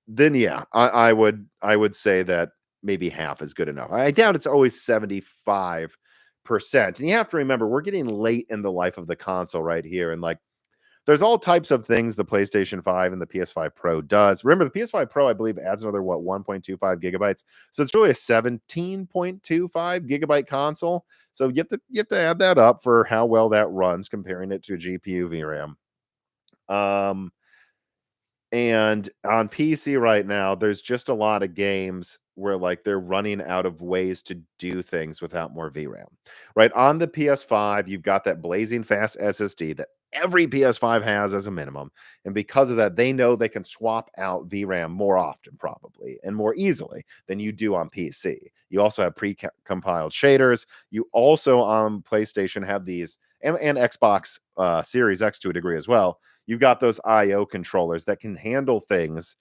then yeah, I would say that maybe half is good enough. I doubt it's always 75%. And you have to remember, we're getting late in the life of the console right here. And like, there's all types of things the PlayStation 5 and the PS5 Pro does. Remember, the PS5 Pro, I believe, adds another, 1.25 gigabytes. So it's really a 17.25 gigabyte console. So you have to add that up for how well that runs, comparing it to GPU VRAM. And on PC right now, there's just a lot of games where like they're running out of ways to do things without more VRAM. Right? On the PS5, you've got that blazing fast SSD that every PS5 has as a minimum. And because of that, they know they can swap out VRAM more often, probably, and more easily than you do on PC. You also have pre-compiled shaders. You also on PlayStation have these, and Xbox Series X to a degree as well. You've got those IO controllers that can handle things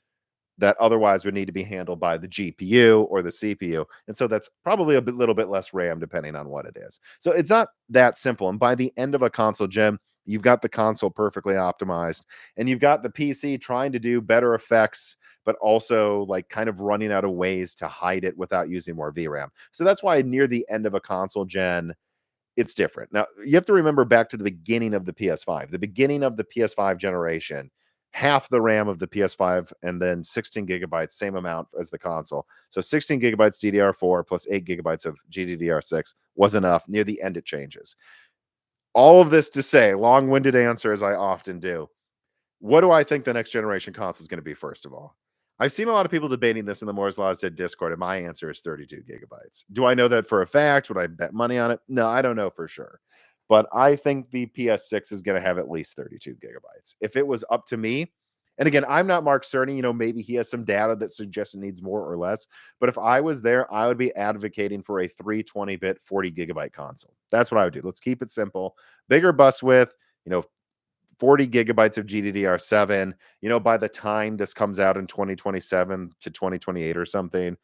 that otherwise would need to be handled by the GPU or the CPU. And so that's probably a little bit less RAM depending on what it is. So it's not that simple. And by the end of a console gen, you've got the console perfectly optimized, and you've got the PC trying to do better effects, but also like kind of running out of ways to hide it without using more VRAM. So that's why near the end of a console gen, it's different. Now, you have to remember back to the beginning of the PS5. The beginning of the PS5 generation, half the RAM of the PS5, and then 16 gigabytes, same amount as the console. So 16 gigabytes DDR4 plus 8 gigabytes of GDDR6 was enough. Near the end, it changes. All of this to say, long-winded answer as I often do. What do I think the next generation console is going to be, first of all? I've seen a lot of people debating this in the Moore's Law said Discord, and my answer is 32 gigabytes. Do I know that for a fact? Would I bet money on it? No, I don't know for sure. But I think the PS6 is going to have at least 32 gigabytes. If it was up to me, and again, I'm not Mark Cerny, maybe he has some data that suggests it needs more or less. But if I was there, I would be advocating for a 320-bit 40 gigabyte console. That's what I would do. Let's keep it simple. Bigger bus width, 40 gigabytes of GDDR7, by the time this comes out in 2027 to 2028 or something,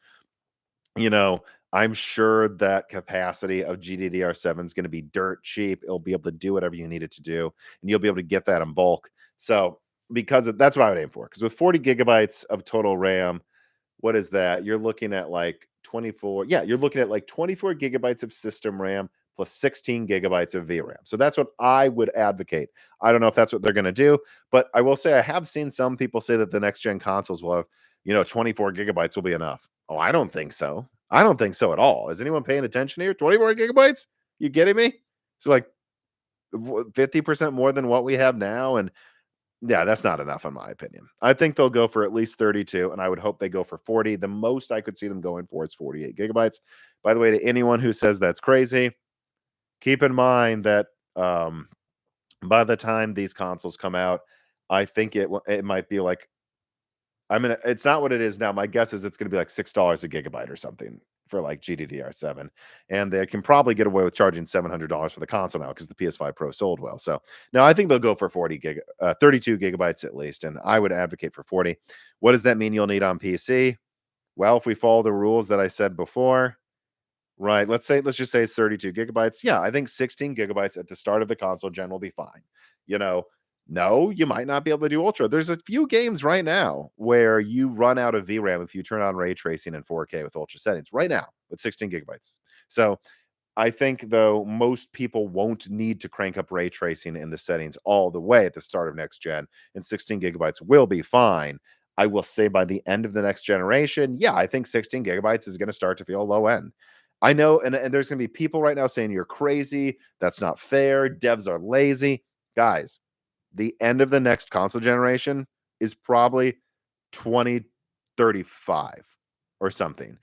I'm sure that capacity of GDDR7 is going to be dirt cheap. It'll be able to do whatever you need it to do, and you'll be able to get that in bulk. So that's what I would aim for. Because with 40 gigabytes of total RAM, what is that? You're looking at like 24. Yeah, you're looking at like 24 gigabytes of system RAM plus 16 gigabytes of VRAM. So that's what I would advocate. I don't know if that's what they're going to do, but I will say I have seen some people say that the next gen consoles will have, 24 gigabytes will be enough. Oh, I don't think so. I don't think so at all. Is anyone paying attention here? 24 gigabytes? You kidding me? It's like 50% more than what we have now. And yeah, that's not enough in my opinion. I think they'll go for at least 32, and I would hope they go for 40. The most I could see them going for is 48 gigabytes. By the way, to anyone who says that's crazy, keep in mind that by the time these consoles come out, I think it might be like, it's not what it is now. My guess is it's going to be like $6 a gigabyte or something for like GDDR7, and they can probably get away with charging $700 for the console now because the PS5 Pro sold well. So now I think they'll go for 32 gigabytes at least, and I would advocate for 40. What does that mean you'll need on PC? Well, if we follow the rules that I said before, right? Let's just say it's 32 gigabytes. Yeah, I think 16 gigabytes at the start of the console gen will be fine. No, you might not be able to do ultra. There's a few games right now where you run out of VRAM if you turn on ray tracing in 4K with ultra settings right now with 16 gigabytes. So I think, though, most people won't need to crank up ray tracing in the settings all the way at the start of next gen, and 16 gigabytes will be fine. I will say by the end of the next generation, yeah, I think 16 gigabytes is going to start to feel low end. I know, and there's going to be people right now saying you're crazy. That's not fair. Devs are lazy. Guys, the end of the next console generation is probably 2035 or something.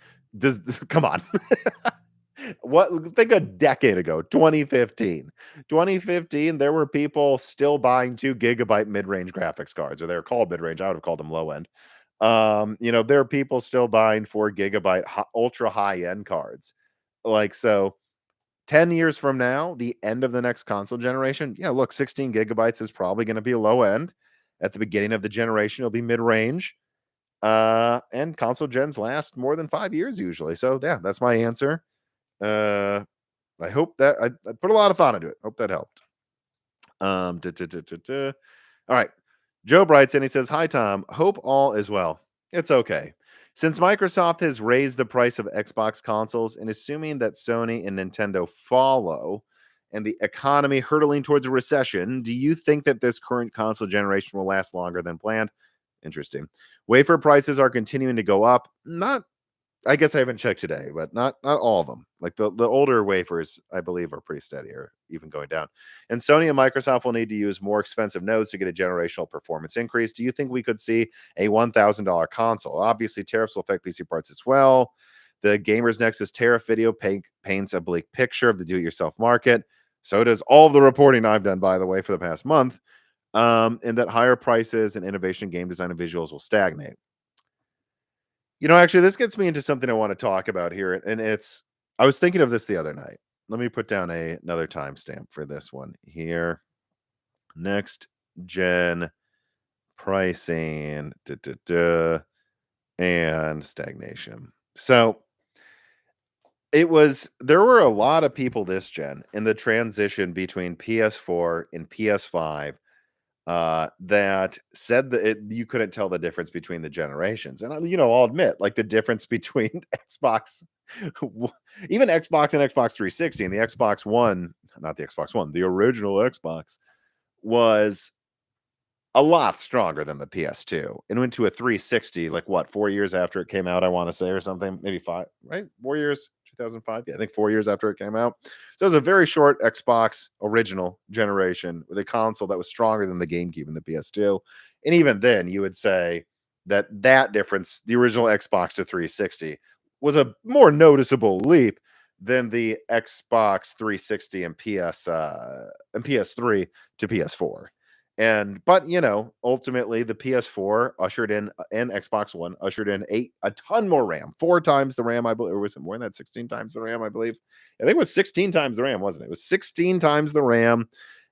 Come on. Think a decade ago, 2015, there were people still buying 2 gigabyte mid-range graphics cards, or they're called mid-range. I would have called them low end. There are people still buying 4 gigabyte ultra high end cards. So 10 years from now, the end of the next console generation, yeah, look, 16 gigabytes is probably going to be low end. At the beginning of the generation, it'll be mid-range. And console gens last more than 5 years usually. So yeah, that's my answer. I hope that I put a lot of thought into it. Hope that helped. All right. Joe writes in, he says, "Hi, Tom. Hope all is well. It's okay. Since Microsoft has raised the price of Xbox consoles, and assuming that Sony and Nintendo follow, and the economy hurtling towards a recession, do you think that this current console generation will last longer than planned?" Interesting. Wafer prices are continuing to go up. I guess I haven't checked today, but not all of them. Like the older wafers, I believe, are pretty steady or even going down. And Sony and Microsoft will need to use more expensive nodes to get a generational performance increase. Do you think we could see a $1,000 console? Obviously, tariffs will affect PC parts as well. The Gamers Nexus tariff video paints a bleak picture of the do-it-yourself market. So does all of the reporting I've done, by the way, for the past month. And that higher prices and innovation game design and visuals will stagnate. Actually, this gets me into something I want to talk about here. And I was thinking of this the other night. Let me put down another timestamp for this one here. Next gen pricing and stagnation. So there were a lot of people this gen in the transition between PS4 and PS5 that said that you couldn't tell the difference between the generations. And I'll admit, like, the difference between Xbox, even Xbox and Xbox 360 and the Xbox One, not the Xbox One, the original Xbox, was a lot stronger than the PS2 and went to a 360, like what, 4 years after it came out, I want to say, or something, maybe five, right? 4 years, 2005. Yeah, I think 4 years after it came out. So it was a very short Xbox original generation with a console that was stronger than the GameCube and the PS2. And even then, you would say that that difference, the original Xbox to 360, was a more noticeable leap than the Xbox 360 and and PS3 to PS4. And but ultimately the PS4 ushered in and Xbox One ushered in a ton more RAM, 4 times the RAM, I believe, or was it more than that? 16 times the RAM, I believe. I think it was 16 times the RAM, wasn't it? It was 16 times the RAM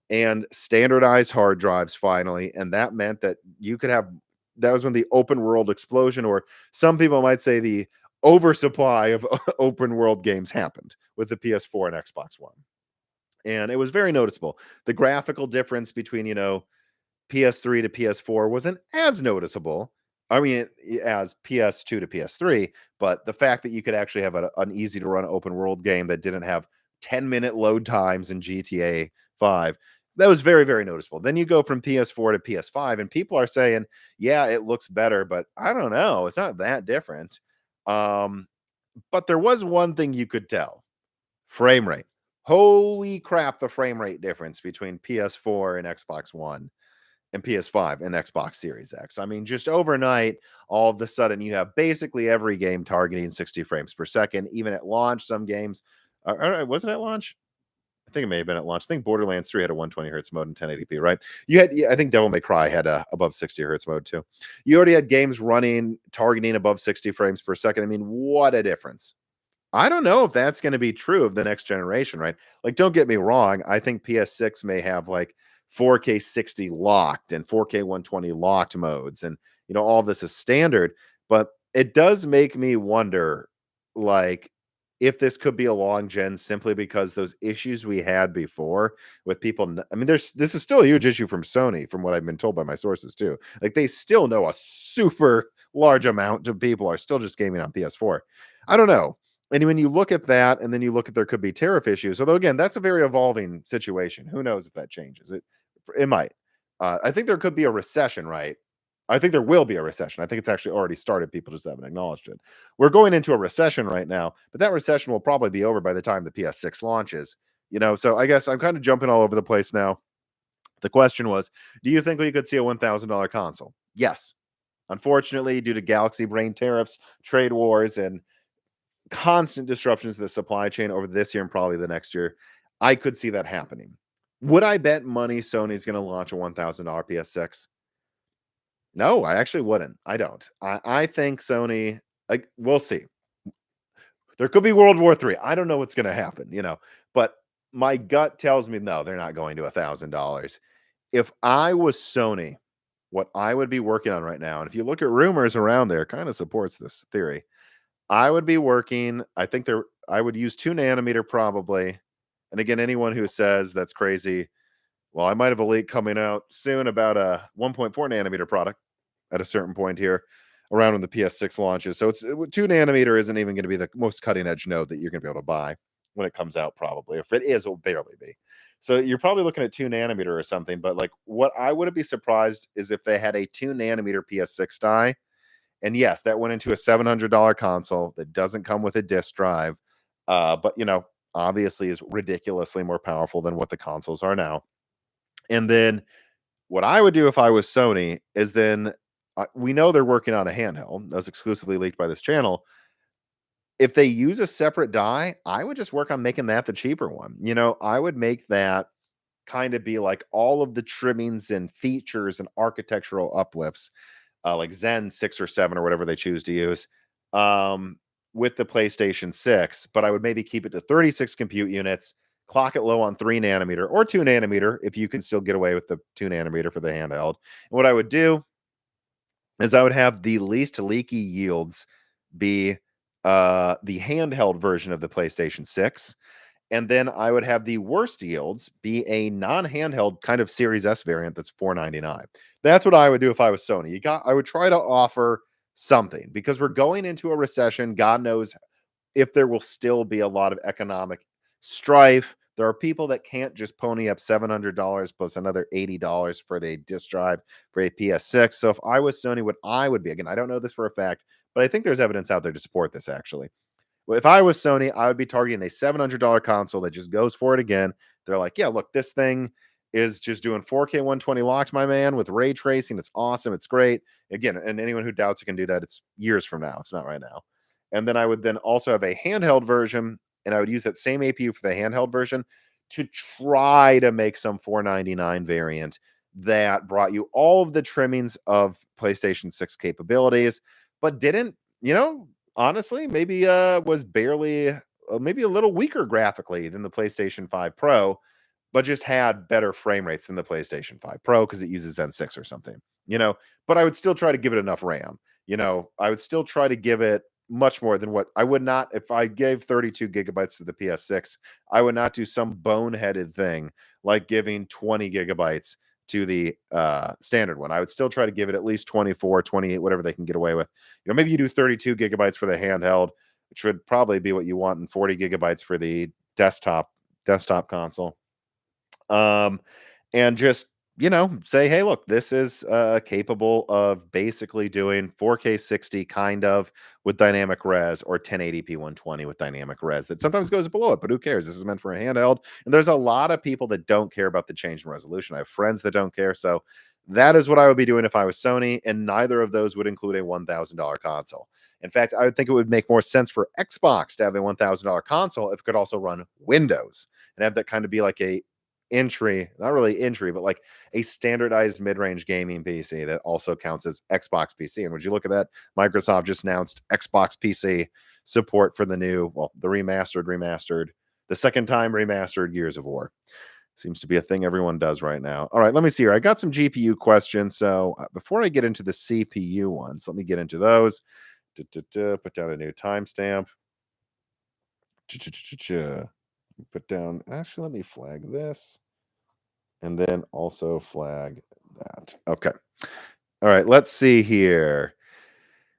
and standardized hard drives finally. And that meant that you could have that was when the open world explosion, or some people might say the oversupply of open world games happened with the PS4 and Xbox One. And it was very noticeable. The graphical difference between, PS3 to PS4 wasn't as noticeable. I mean, as PS2 to PS3, but the fact that you could actually have an easy to run open world game that didn't have 10-minute load times in GTA 5, that was very, very noticeable. Then you go from PS4 to PS5, and people are saying, yeah, it looks better, but I don't know. It's not that different. Um, but there was one thing you could tell: frame rate. Holy crap, the frame rate difference between PS4 and Xbox One and PS5 and Xbox Series X. I mean, just overnight, all of a sudden, you have basically every game targeting 60 frames per second. Even at launch, some games, was it at launch? I think it may have been at launch. I think Borderlands 3 had a 120 hertz mode and 1080p, right? You had, yeah, I think Devil May Cry had a above 60 hertz mode too. You already had games running targeting above 60 frames per second. I mean, what a difference. I don't know if that's going to be true of the next generation, right? Like, don't get me wrong. I think PS6 may have like 4K 60 locked and 4K 120 locked modes, and all this is standard. But it does make me wonder, like, if this could be a long gen simply because those issues we had before with people. I mean, this is still a huge issue from Sony, from what I've been told by my sources too. Like, they still know a super large amount of people are still just gaming on PS4. I don't know. And when you look at that, and then you look at there could be tariff issues. Although again, that's a very evolving situation. Who knows if that changes? It might. I think there could be a recession, right? I think there will be a recession. I think it's actually already started. People just haven't acknowledged it. We're going into a recession right now, but that recession will probably be over by the time the PS6 launches. So I guess I'm kind of jumping all over the place now. The question was, do you think we could see a $1,000 console? Yes. Unfortunately, due to Galaxy Brain tariffs, trade wars, and constant disruptions to the supply chain over this year and probably the next year, I could see that happening. Would I bet money Sony's going to launch a $1,000 PS6? No, I actually wouldn't. I don't. I think Sony, like, we'll see. There could be World War III. I don't know what's going to happen, but my gut tells me no, they're not going to $1,000. If I was Sony, what I would be working on right now, and if you look at rumors around there, kind of supports this theory. I would be working, I would use 2 nanometer probably. And again, anyone who says that's crazy, well, I might have a leak coming out soon about a 1.4 nanometer product at a certain point here around when the PS6 launches. So 2 nanometer isn't even going to be the most cutting edge node that you're going to be able to buy when it comes out, probably. If it is, it'll barely be. So you're probably looking at 2 nanometer or something. But like, what I wouldn't be surprised is if they had a 2 nanometer PS6 die. And yes, that went into a $700 console that doesn't come with a disk drive, but obviously is ridiculously more powerful than what the consoles are now. And then what I would do if I was Sony is then we know they're working on a handheld that's exclusively leaked by this channel. If they use a separate die, I would just work on making that the cheaper one. I would make that kind of be like all of the trimmings and features and architectural uplifts, like Zen 6 or 7 or whatever they choose to use, with the PlayStation 6. But I would maybe keep it to 36 compute units, clock it low on 3 nanometer or 2 nanometer if you can still get away with the 2 nanometer for the handheld. And what I would do is I would have the least leaky yields be the handheld version of the PlayStation 6. And then I would have the worst yields be a non-handheld kind of Series S variant that's $499. That's what I would do if I was Sony. I would try to offer something because we're going into a recession. God knows if there will still be a lot of economic strife. There are people that can't just pony up $700 plus another $80 for the disk drive for a PS6. So if I was Sony, what I would be, again, I don't know this for a fact, but I think there's evidence out there to support this actually. Well, if I was Sony, I would be targeting a $700 console that just goes for it again. They're like, yeah, look, this thing is just doing 4K 120 locks, my man, with ray tracing. It's awesome. It's great. Again, and anyone who doubts it can do that, it's years from now. It's not right now. And then I would then also have a handheld version, and I would use that same APU for the handheld version to try to make some 499 variant that brought you all of the trimmings of PlayStation 6 capabilities, but didn't, honestly, maybe was barely maybe a little weaker graphically than the PlayStation 5 Pro, but just had better frame rates than the PlayStation 5 Pro because it uses Zen 6 or something, but I would still try to give it enough RAM. I would still try to give it much more than what I would not if I gave 32 gigabytes to the PS6. I would not do some boneheaded thing like giving 20 gigabytes to the standard one. I would still try to give it at least 24, 28, whatever they can get away with. Maybe you do 32 gigabytes for the handheld, which would probably be what you want, and 40 gigabytes for the desktop console. And just, say, hey, look, this is capable of basically doing 4K 60 kind of with dynamic res, or 1080p 120 with dynamic res. That sometimes goes below it, but who cares? This is meant for a handheld. And there's a lot of people that don't care about the change in resolution. I have friends that don't care. So that is what I would be doing if I was Sony, and neither of those would include a $1,000 console. In fact, I would think it would make more sense for Xbox to have a $1,000 console if it could also run Windows and have that kind of be like a not really entry, but like a standardized mid-range gaming PC that also counts as Xbox PC. And would you look at that? Microsoft just announced Xbox PC support for the the second time remastered Gears of War. Seems to be a thing everyone does right now. All right, let me see here. I got some GPU questions. So before I get into the CPU ones, let me get into those. Put down a new timestamp. Put down, actually, let me flag this and then also flag that. Okay. All right, let's see here.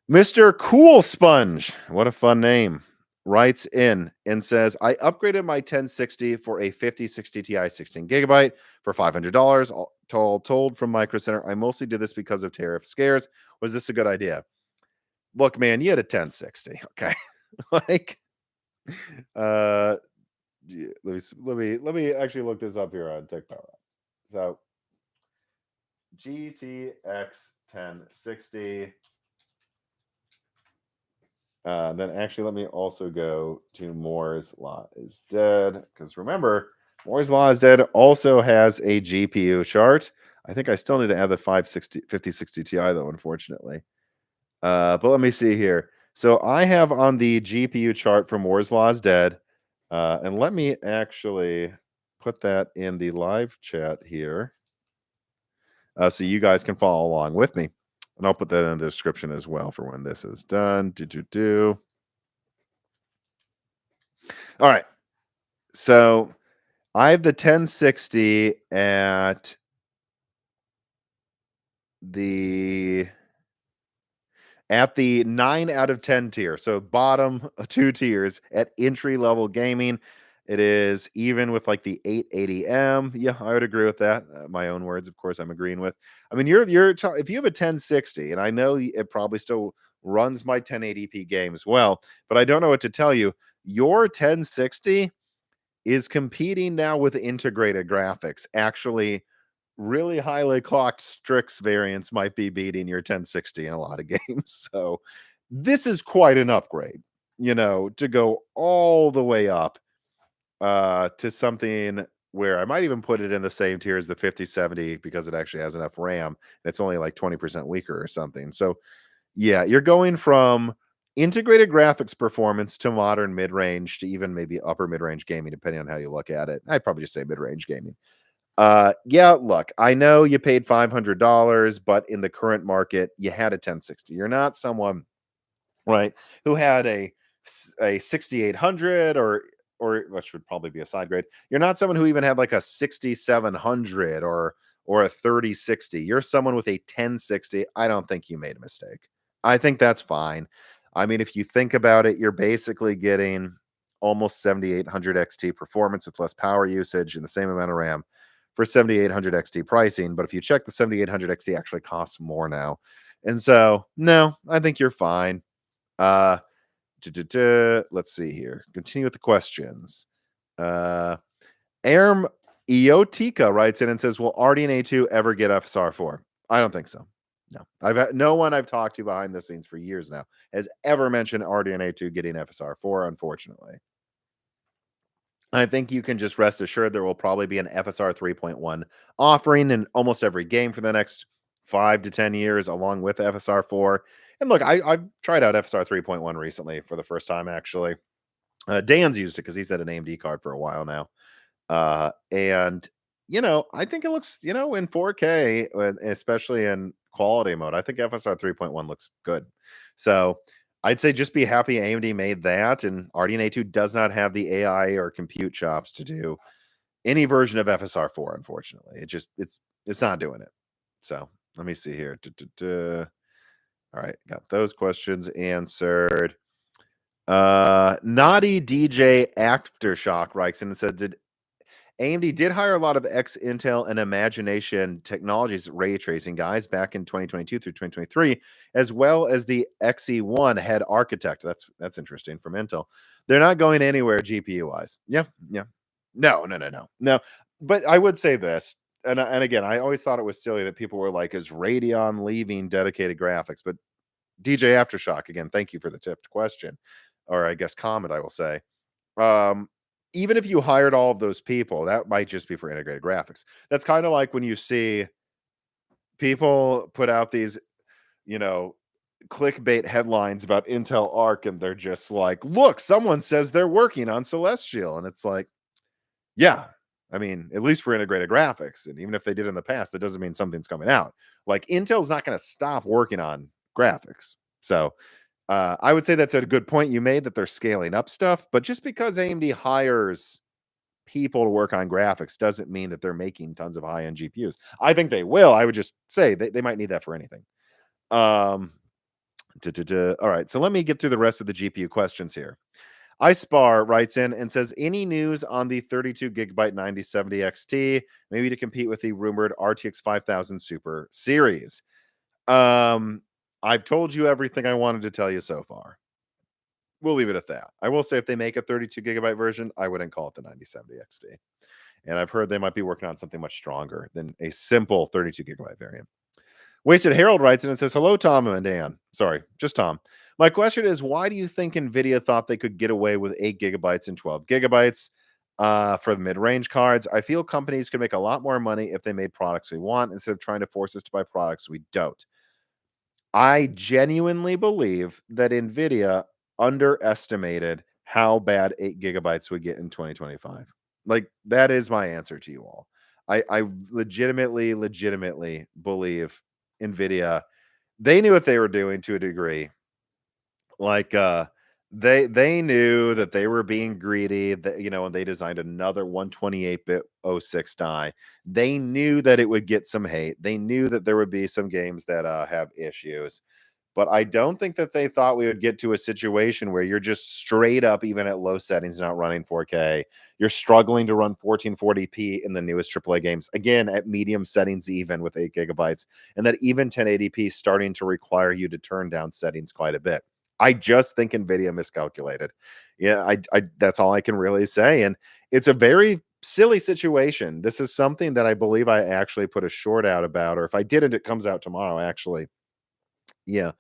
Mr. Cool Sponge, what a fun name, writes in and says, I upgraded my 1060 for a 5060 Ti 16 gigabyte for $500, all told from Micro Center. I mostly did this because of tariff scares. Was this a good idea? Look, man, you had a 1060, okay? Like, yeah, let me actually look this up here on TechPower. So GTX 1060. Then actually, let me also go to Moore's Law is Dead, because remember, Moore's Law is Dead also has a GPU chart. I think I still need to add the 5060 Ti though, unfortunately. But let me see here. So I have on the GPU chart for Moore's Law is Dead. And let me actually put that in the live chat here so you guys can follow along with me. And I'll put that in the description as well for when this is done. All right. So I have the 1060 at the 9 out of 10 tier. So bottom 2 tiers at entry level gaming. It is even with like the 880M. Yeah, I would agree with that. My own words, of course, I'm agreeing with. I mean, if you have a 1060, and I know it probably still runs my 1080p games well, but I don't know what to tell you. Your 1060 is competing now with integrated graphics. Actually, really highly clocked Strix variants might be beating your 1060 in a lot of games. So this is quite an upgrade, to go all the way up to something where I might even put it in the same tier as the 5070 because it actually has enough RAM. And it's only like 20% weaker or something. So yeah, you're going from integrated graphics performance to modern mid-range to even maybe upper mid-range gaming, depending on how you look at it. I'd probably just say mid-range gaming. Yeah, look, I know you paid $500, but in the current market, you had a 1060. You're not someone, right, who had a 6800 or which would probably be a side grade. You're not someone who even had like a 6700 or a 3060. You're someone with a 1060. I don't think you made a mistake. I think that's fine. I mean, if you think about it, you're basically getting almost 7800 XT performance with less power usage and the same amount of RAM for 7800 XT pricing. But if you check, the 7800 XT actually costs more now. And so, no, I think you're fine. Let's see here. Continue with the questions. Aram Eotica writes in and says, "Will RDNA 2 ever get FSR 4?" I don't think so. No, I've had no one I've talked to behind the scenes for years now has ever mentioned RDNA 2 getting FSR 4, unfortunately. I think you can just rest assured there will probably be an FSR 3.1 offering in almost every game for the next 5 to 10 years, along with FSR 4. And look, I've tried out FSR 3.1 recently for the first time, actually. Dan's used it because he's had an AMD card for a while now. And I think it looks, in 4K, especially in quality mode, I think FSR 3.1 looks good. So I'd say just be happy AMD made that, and RDNA 2 does not have the AI or compute chops to do any version of FSR 4, unfortunately. It's not doing it. So let me see here. All right, got those questions answered. Naughty DJ Aftershock writes in and said, AMD did hire a lot of ex-Intel and Imagination Technologies ray tracing guys back in 2022 through 2023, as well as the XE1 head architect. That's interesting from Intel. They're not going anywhere GPU-wise. Yeah. No. But I would say this, and again, I always thought it was silly that people were like, is Radeon leaving dedicated graphics? But DJ Aftershock, again, thank you for the tipped question, or I guess comment, I will say. Even if you hired all of those people, that might just be for integrated graphics. That's kind of like when you see people put out these, clickbait headlines about Intel Arc, and they're just like, look, someone says they're working on Celestial. And it's like, yeah, I mean, at least for integrated graphics. And even if they did in the past, that doesn't mean something's coming out. Like, Intel's not going to stop working on graphics. So I would say that's a good point you made, that they're scaling up stuff. But just because AMD hires people to work on graphics doesn't mean that they're making tons of high-end GPUs. I think they will. I would just say they might need that for anything. All right, so let me get through the rest of the GPU questions here. iSpar writes in and says, any news on the 32 gigabyte 9070 XT, maybe to compete with the rumored RTX 5000 Super series? I've told you everything I wanted to tell you so far. We'll leave it at that. I will say, if they make a 32 gigabyte version, I wouldn't call it the 9070 XT. And I've heard they might be working on something much stronger than a simple 32 gigabyte variant. Wasted Harold writes in and says, hello, Tom and Dan. Sorry, just Tom. My question is, why do you think NVIDIA thought they could get away with 8 gigabytes and 12 gigabytes for the mid-range cards? I feel companies could make a lot more money if they made products we want instead of trying to force us to buy products we don't. I genuinely believe that NVIDIA underestimated how bad 8 gigabytes would get in 2025. Like, that is my answer to you all. I legitimately believe NVIDIA, they knew what they were doing to a degree. Like, they knew that they were being greedy, that, and they designed another 128-bit 06 die. They knew that it would get some hate. They knew that there would be some games that have issues. But I don't think that they thought we would get to a situation where you're just straight up, even at low settings, not running 4K. You're struggling to run 1440p in the newest AAA games. Again, at medium settings, even with 8 gigabytes. And that even 1080p is starting to require you to turn down settings quite a bit. I just think NVIDIA miscalculated. Yeah, I that's all I can really say. And it's a very silly situation. This is something that I believe I actually put a short out about, or if I didn't, it comes out tomorrow, actually. Yeah.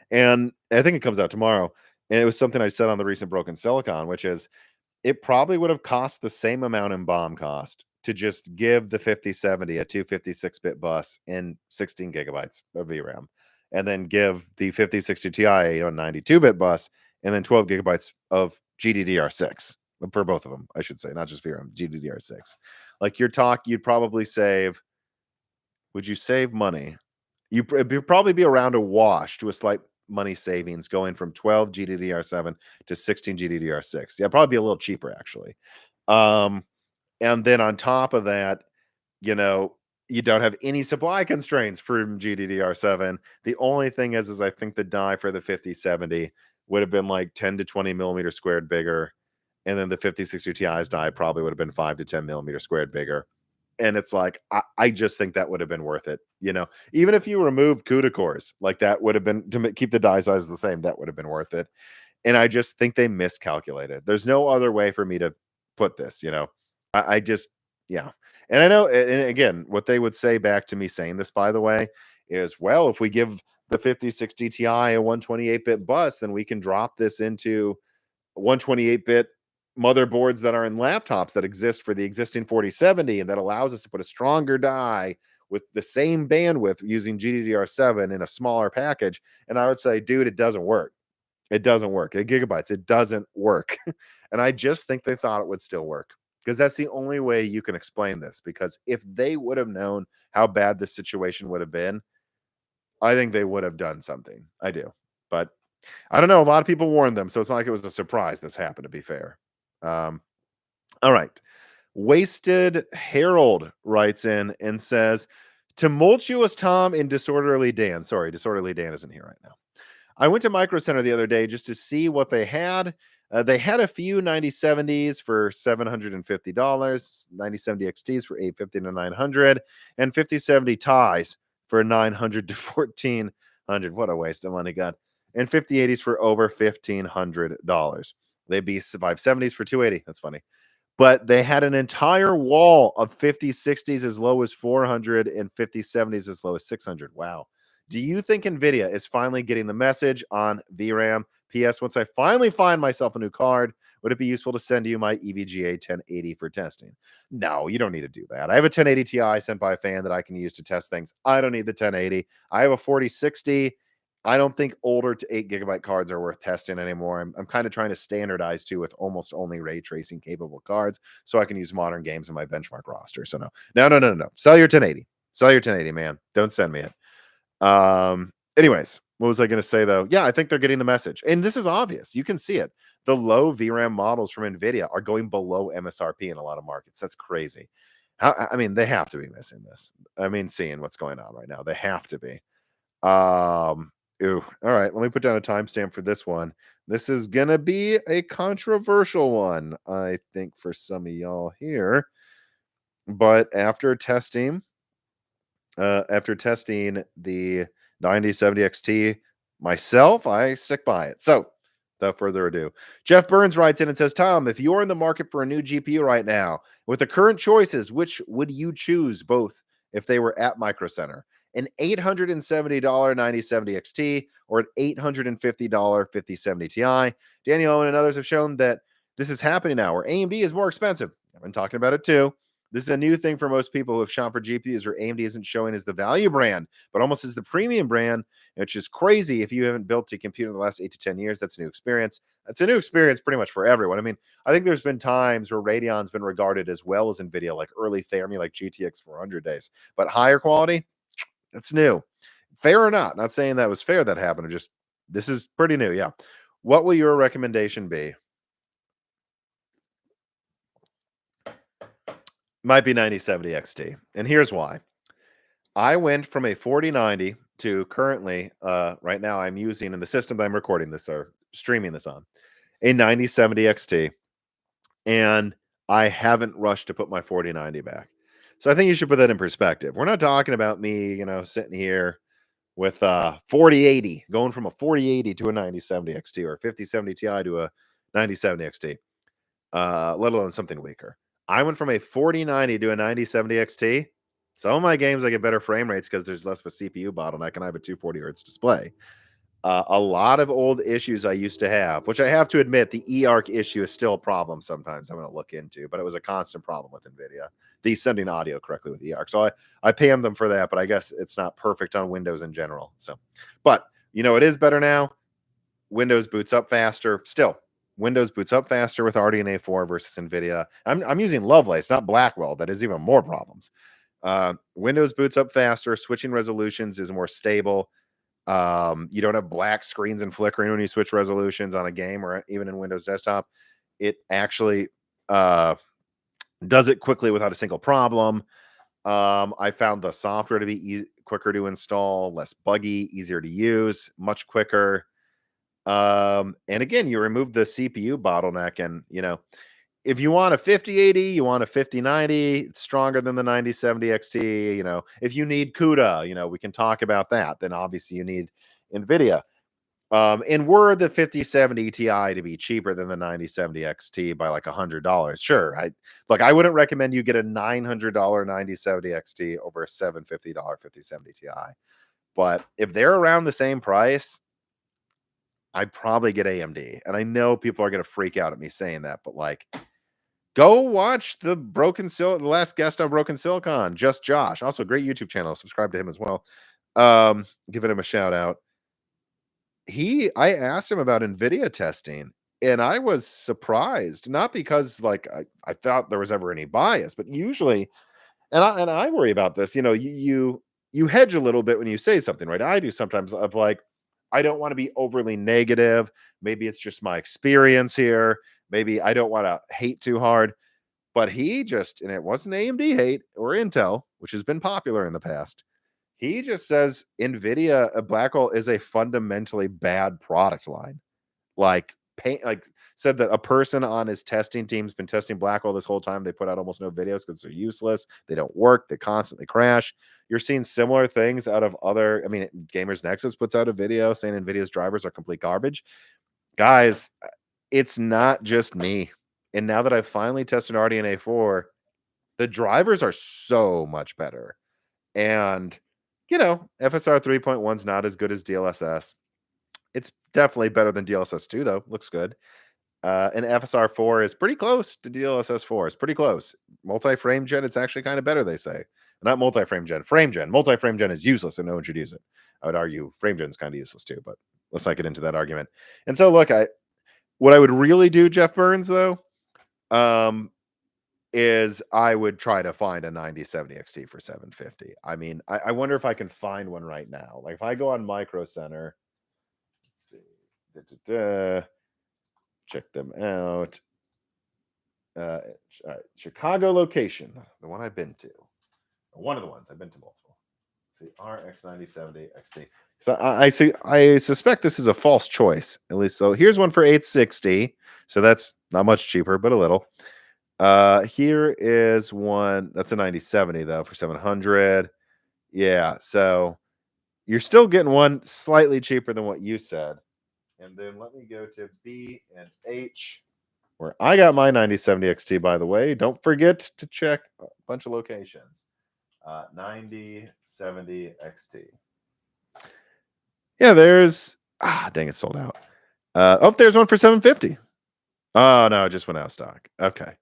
And I think it comes out tomorrow. And it was something I said on the recent Broken Silicon, which is, it probably would have cost the same amount in BOM cost to just give the 5070 a 256-bit bus and 16 gigabytes of VRAM, and then give the 5060 Ti a 92-bit bus and then 12 gigabytes of GDDR6 for both of them, I should say, not just VRAM, GDDR6. Like, you'd probably save. Would you save money? You'd probably be around a wash to a slight money savings going from 12 GDDR7 to 16 GDDR6. Yeah, probably be a little cheaper, actually. And then on top of that, you don't have any supply constraints from GDDR7. The only thing is I think the die for the 5070 would have been like 10 to 20 millimeters squared bigger. and then the 5060 Ti's die probably would have been 5 to 10 millimeters squared bigger. And it's like, I just think that would have been worth it. Even if you remove CUDA cores, like that would have been to keep the die size the same, that would have been worth it. And I just think they miscalculated. There's no other way for me to put this. I just, yeah. And I know, and again, what they would say back to me saying this, by the way, is, well, if we give the 5060 Ti a 128-bit bus, then we can drop this into 128-bit motherboards that are in laptops that exist for the existing 4070, and that allows us to put a stronger die with the same bandwidth using GDDR7 in a smaller package. And I would say, dude, it doesn't work. It doesn't work. At gigabytes, it doesn't work. And I just think they thought it would still work, because that's the only way you can explain this. Because if they would have known how bad this situation would have been, I think they would have done something. I do. But I don't know. A lot of people warned them, so it's not like it was a surprise this happened, to be fair. All right. Wasted Harold writes in and says, tumultuous Tom and disorderly Dan. Sorry, disorderly Dan isn't here right now. I went to Micro Center the other day just to see what they had. They had a few 9070s for $750, 9070 XTs for $850 to $900, and 5070 Tis for $900 to $1,400. What a waste of money, God. And 5080s for over $1,500. They'd be 570s for $280. That's funny. But they had an entire wall of 5060s as low as $400 and 5070s as low as $600. Wow. Do you think NVIDIA is finally getting the message on VRAM? P.S. Once I finally find myself a new card, would it be useful to send you my EVGA 1080 for testing? No, you don't need to do that. I have a 1080 Ti sent by a fan that I can use to test things. I don't need the 1080. I have a 4060. I don't think older to 8 gigabyte cards are worth testing anymore. I'm kind of trying to standardize too with almost only ray tracing capable cards, so I can use modern games in my benchmark roster. So no. Sell your 1080. Sell your 1080, man. Don't send me it. Anyways, what was I going to say though? Yeah, I think they're getting the message, and this is obvious. You can see it. The low VRAM models from NVIDIA are going below MSRP in a lot of markets. That's crazy. I mean, they have to be missing this. I mean, seeing what's going on right now, they have to be. Ooh, all right. Let me put down a timestamp for this one. This is gonna be a controversial one, I think, for some of y'all here. But after testing the 9070 XT myself, I stick by it. So, without further ado, Jeff Burns writes in and says, Tom, if you're in the market for a new GPU right now, with the current choices, which would you choose both if they were at Micro Center? An $870 9070 XT or an $850 5070 Ti? Daniel Owen and others have shown that this is happening now, where AMD is more expensive. I've been talking about it too. This is a new thing for most people who have shopped for GPUs, where AMD isn't showing as the value brand, but almost as the premium brand, which is crazy if you haven't built a computer in the last 8 to 10 years. That's a new experience. That's a new experience pretty much for everyone. I mean, I think there's been times where Radeon's been regarded as well as NVIDIA, like early Fermi, like GTX 400 days, but higher quality, that's new. Fair or not? Not saying that was fair that happened. Just this is pretty new. Yeah. What will your recommendation be? Might be 9070 XT. And here's why. I went from a 4090 to currently, right now I'm using in the system that I'm recording this or streaming this on, a 9070 XT. And I haven't rushed to put my 4090 back. So I think you should put that in perspective. We're not talking about me, sitting here with 4080, going from a 4080 to a 9070 XT or a 5070 Ti to a 9070 XT, let alone something weaker. I went from a 4090 to a 9070 XT. Some of my games I get better frame rates because there's less of a CPU bottleneck and I have a 240 hertz display. A lot of old issues I used to have, which I have to admit, the eARC issue is still a problem sometimes I'm going to look into, but it was a constant problem with NVIDIA, the sending audio correctly with eARC. So I pay them for that, but I guess it's not perfect on Windows in general. So, but it is better now. Windows boots up faster. Still, Windows boots up faster with RDNA 4 versus NVIDIA. I'm using Lovelace, not Blackwell. That is even more problems. Windows boots up faster. Switching resolutions is more stable. You don't have black screens and flickering when you switch resolutions on a game or even in Windows Desktop. It actually does it quickly without a single problem. I found the software to be quicker to install, less buggy, easier to use, much quicker. And again, you remove the CPU bottleneck, and if you want a 5080, you want a 5090, it's stronger than the 9070 XT. If you need CUDA, we can talk about that. Then obviously you need NVIDIA. And were the 5070 Ti to be cheaper than the 9070 XT by like $100, sure. I wouldn't recommend you get a $900 9070 XT over a $750 5070 Ti. But if they're around the same price, I'd probably get AMD. And I know people are going to freak out at me saying that, but go watch the last guest on Broken Silicon, Just Josh. Also, great YouTube channel. Subscribe to him as well. Giving him a shout out. I asked him about NVIDIA testing, and I was surprised, not because I thought there was ever any bias, but usually, and I worry about this, you hedge a little bit when you say something, right? I do sometimes, of I don't want to be overly negative. Maybe it's just my experience here. Maybe I don't want to hate too hard. But and it wasn't AMD hate or Intel, which has been popular in the past. He just says NVIDIA, Blackwell is a fundamentally bad product line. Said that a person on his testing team's been testing Blackwell this whole time. They put out almost no videos because they're useless. They don't work. They constantly crash. You're seeing similar things out of Gamers Nexus puts out a video saying NVIDIA's drivers are complete garbage. Guys, it's not just me. And now that I've finally tested RDNA 4, the drivers are so much better. And, FSR 3.1 is not as good as DLSS. It's definitely better than DLSS 2, though. Looks good. And FSR 4 is pretty close to DLSS 4. It's pretty close. Multi-frame gen, it's actually kind of better, they say. Not multi-frame gen, frame gen. Multi-frame gen is useless and no one should use it. I would argue frame gen is kind of useless too, but let's not get into that argument. And so, look, what I would really do, Jeff Burns, though, is I would try to find a 9070 XT for $750. I wonder if I can find one right now. If I go on Micro Center, let's see, check them out. All right, Chicago location, the one I've been to, one of the ones I've been to multiple. Let's see, RX 9070 XT. So I suspect this is a false choice, at least. So here's one for 860. So that's not much cheaper, but a little. Here is one that's a 9070 though for 700. Yeah, so you're still getting one slightly cheaper than what you said. And then let me go to B and H, where I got my 9070 XT, by the way. Don't forget to check a bunch of locations. 9070 XT. Yeah, there's dang, it's sold out. There's one for 750. Oh no, it just went out of stock. Okay.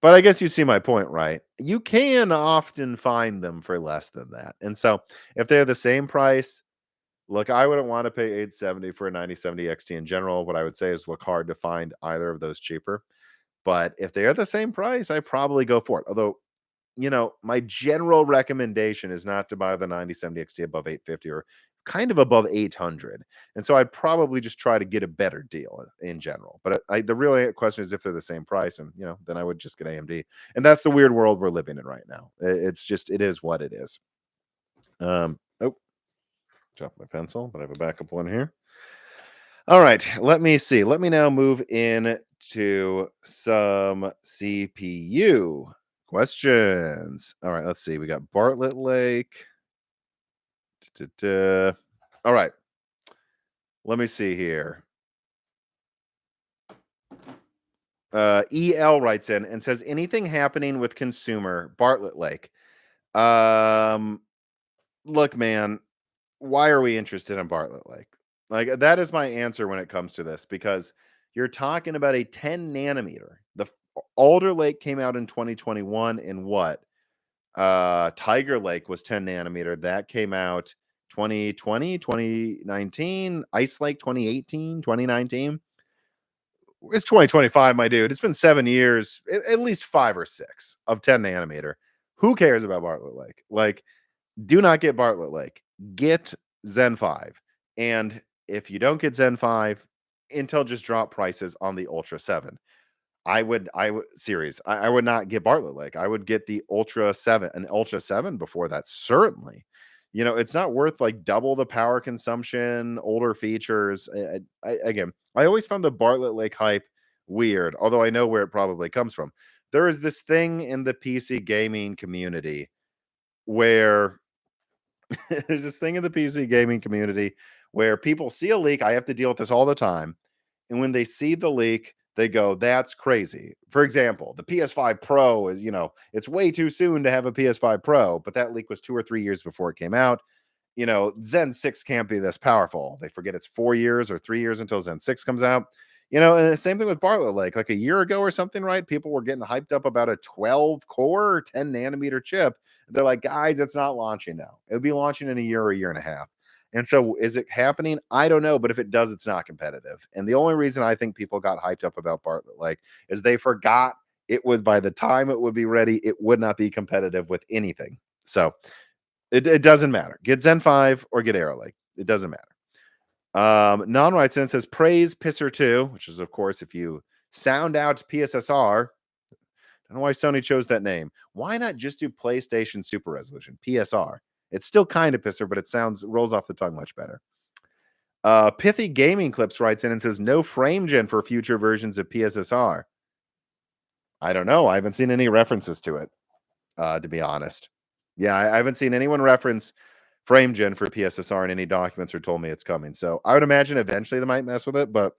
But I guess you see my point, right? You can often find them for less than that. And so if they're the same price, look, I wouldn't want to pay $870 for a 9070 XT in general. What I would say is look hard to find either of those cheaper. But if they are the same price, I probably go for it. Although, my general recommendation is not to buy the 9070 XT above 850 or kind of above 800. And so I'd probably just try to get a better deal in general. But the real question is if they're the same price, and then I would just get AMD. And that's the weird world we're living in right now. It is what it is. Drop my pencil, but I have a backup one here. All right, let me see. Let me now move in to some CPU questions. All right, let's see. We got Bartlett Lake. All right. Let me see here. EL writes in and says, anything happening with consumer Bartlett Lake? Look, man, why are we interested in Bartlett Lake? That is my answer when it comes to this, because you're talking about a 10 nanometer. The Alder Lake came out in 2021, and what? Tiger Lake was 10 nanometer. That came out 2020, 2019. Ice Lake 2018, 2019. It's 2025, my dude. It's been 7 years, at least 5 or 6 of 10 nanometer. Who cares about Bartlett Lake? Do not get Bartlett Lake. Get Zen 5. And if you don't get Zen 5, Intel just dropped prices on the Ultra 7. I would not get Bartlett Lake. I would get the Ultra 7, an Ultra 7 before that, certainly. It's not worth like double the power consumption, older features. Again, I always found the Bartlett Lake hype weird, although I know where it probably comes from. There is this thing in the PC gaming community where there's this thing in the PC gaming community where people see a leak. I have to deal with this all the time. And when they see the leak, they go, that's crazy. For example, the PS5 Pro is, it's way too soon to have a PS5 Pro, but that leak was 2 or 3 years before it came out. Zen 6 can't be this powerful. They forget it's 4 years or 3 years until Zen 6 comes out. And the same thing with Bartlett Lake. Like a year ago or something, right? People were getting hyped up about a 12 core or 10 nanometer chip. They're like, guys, it's not launching now. It would be launching in a year or a year and a half. And so is it happening? I don't know. But if it does, it's not competitive. And the only reason I think people got hyped up about Bartlett Lake is they forgot it would, by the time it would be ready, it would not be competitive with anything. So it doesn't matter. Get Zen 5 or get Arrow Lake. It doesn't matter. Non-right sense says praise Pisser 2, which is, of course, if you sound out PSSR. I don't know why Sony chose that name. Why not just do PlayStation Super Resolution, PSR? It's still kind of Pisser, but it rolls off the tongue much better. Pithy Gaming Clips writes in and says no frame gen for future versions of PSSR. I don't know. I haven't seen any references to it, to be honest. Yeah, I haven't seen anyone reference frame gen for PSSR in any documents or told me it's coming. So I would imagine eventually they might mess with it, but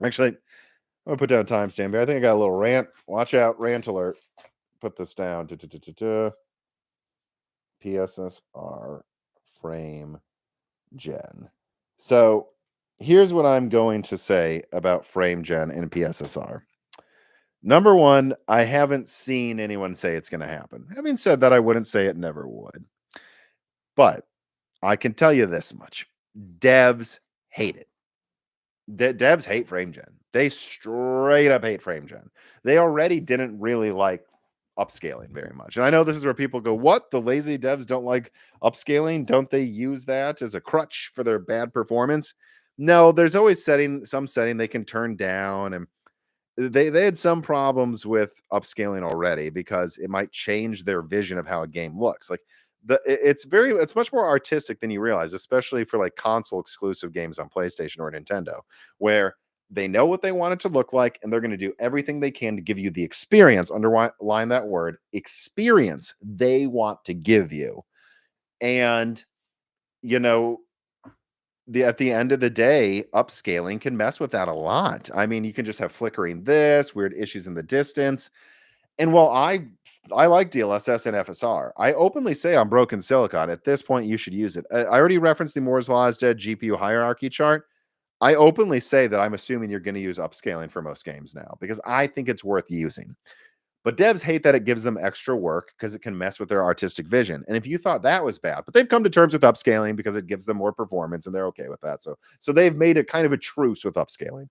actually, I'm gonna put down a timestamp here. I think I got a little rant. Watch out, rant alert. Put this down. PSSR frame gen. So here's what I'm going to say about frame gen in PSSR. Number one, I haven't seen anyone say it's going to happen. Having said that, I wouldn't say it never would. But I can tell you this much. Devs hate it. Devs hate frame gen. They straight up hate frame gen. They already didn't really like upscaling very much. And I know this is where people go, what? The lazy devs don't like upscaling? Don't they use that as a crutch for their bad performance? No, there's always some setting they can turn down. And they had some problems with upscaling already because it might change their vision of how a game looks. Like it's much more artistic than you realize, especially for like console exclusive games on PlayStation or Nintendo, where they know what they want it to look like and they're going to do everything they can to give you the experience, underline that word, experience they want to give you. And at the end of the day, upscaling can mess with that a lot. I mean, you can just have flickering this, weird issues in the distance. And while I like DLSS and FSR, I openly say on Broken Silicon, at this point, you should use it. I already referenced the Moore's Law is Dead GPU hierarchy chart. I openly say that I'm assuming you're going to use upscaling for most games now because I think it's worth using. But devs hate that it gives them extra work because it can mess with their artistic vision. And if you thought that was bad, but they've come to terms with upscaling because it gives them more performance and they're okay with that. So they've made it kind of a truce with upscaling.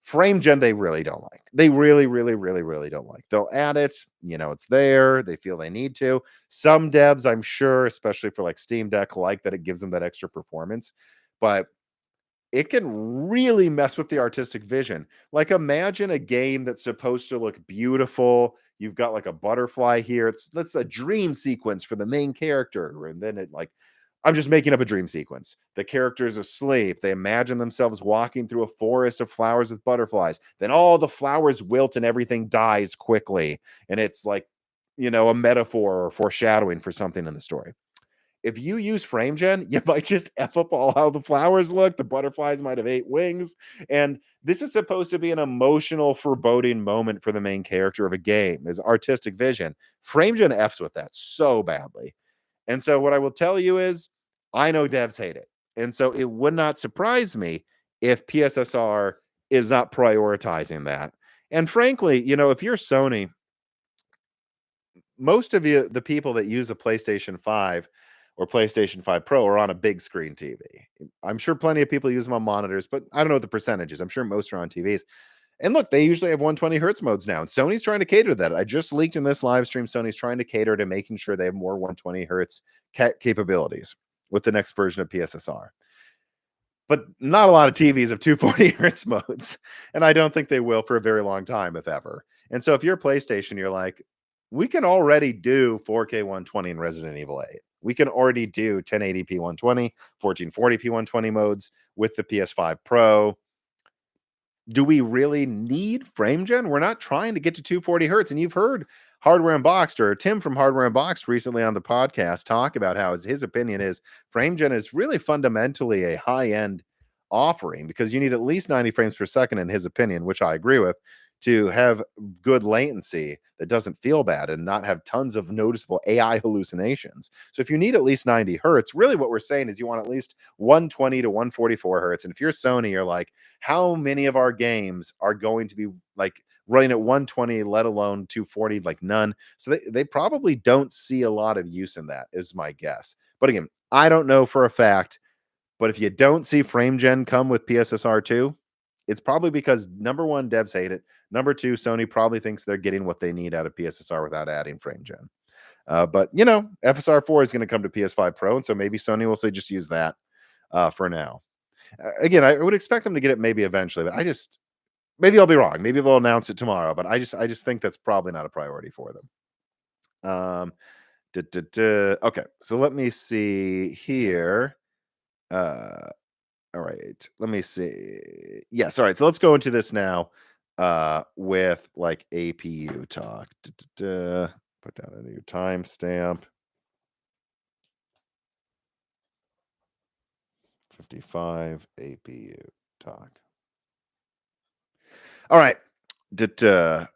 Frame gen, they really don't like. They really, really, really, really don't like. They'll add it, it's there. They feel they need to. Some devs, I'm sure, especially for like Steam Deck, like that it gives them that extra performance. But it can really mess with the artistic vision. Like imagine a game that's supposed to look beautiful. You've got like a butterfly here. That's a dream sequence for the main character. And then I'm just making up a dream sequence. The character is asleep. They imagine themselves walking through a forest of flowers with butterflies. Then all the flowers wilt and everything dies quickly. And it's like, a metaphor or foreshadowing for something in the story. If you use frame gen, you might just F up all how the flowers look. The butterflies might have 8 wings. And this is supposed to be an emotional, foreboding moment for the main character of a game, is artistic vision. Frame gen Fs with that so badly. And so what I will tell you is, I know devs hate it. And so it would not surprise me if PSSR is not prioritizing that. And frankly, if you're Sony, most of the people that use a PlayStation 5 or PlayStation 5 Pro are on a big screen TV. I'm sure plenty of people use them on monitors, but I don't know what the percentage is. I'm sure most are on TVs. And look, they usually have 120 hertz modes now. And Sony's trying to cater to that. I just leaked in this live stream, Sony's trying to cater to making sure they have more 120 hertz capabilities with the next version of PSSR. But not a lot of TVs have 240 hertz modes. And I don't think they will for a very long time, if ever. And so if you're PlayStation, you're like, we can already do 4K 120 in Resident Evil 8. We can already do 1080p 120, 1440p 120 modes with the PS5 Pro. Do we really need frame gen? We're not trying to get to 240 hertz. And you've heard Hardware Unboxed or Tim from Hardware Unboxed recently on the podcast talk about how his opinion is frame gen is really fundamentally a high end offering because you need at least 90 frames per second, in his opinion, which I agree with, to have good latency that doesn't feel bad and not have tons of noticeable AI hallucinations. So if you need at least 90 hertz, really what we're saying is you want at least 120 to 144 hertz. And if you're Sony, you're like, how many of our games are going to be like running at 120, let alone 240? Like none. So they probably don't see a lot of use in that, is my guess. But again, I don't know for a fact. But if you don't see frame gen come with PSSR 2, it's probably because number one, devs hate it. Number two, Sony probably thinks they're getting what they need out of PSSR without adding frame gen. But you know, FSR 4 is going to come to PS5 Pro, and so maybe Sony will say just use that for now. Again, I would expect them to get it maybe eventually, but maybe I'll be wrong. Maybe they'll announce it tomorrow, but I just think that's probably not a priority for them. Okay, so let me see here. All right, let me see. Yes, all right. So let's go into this now with like APU talk. Put down a new timestamp. 55 APU talk. All right. Go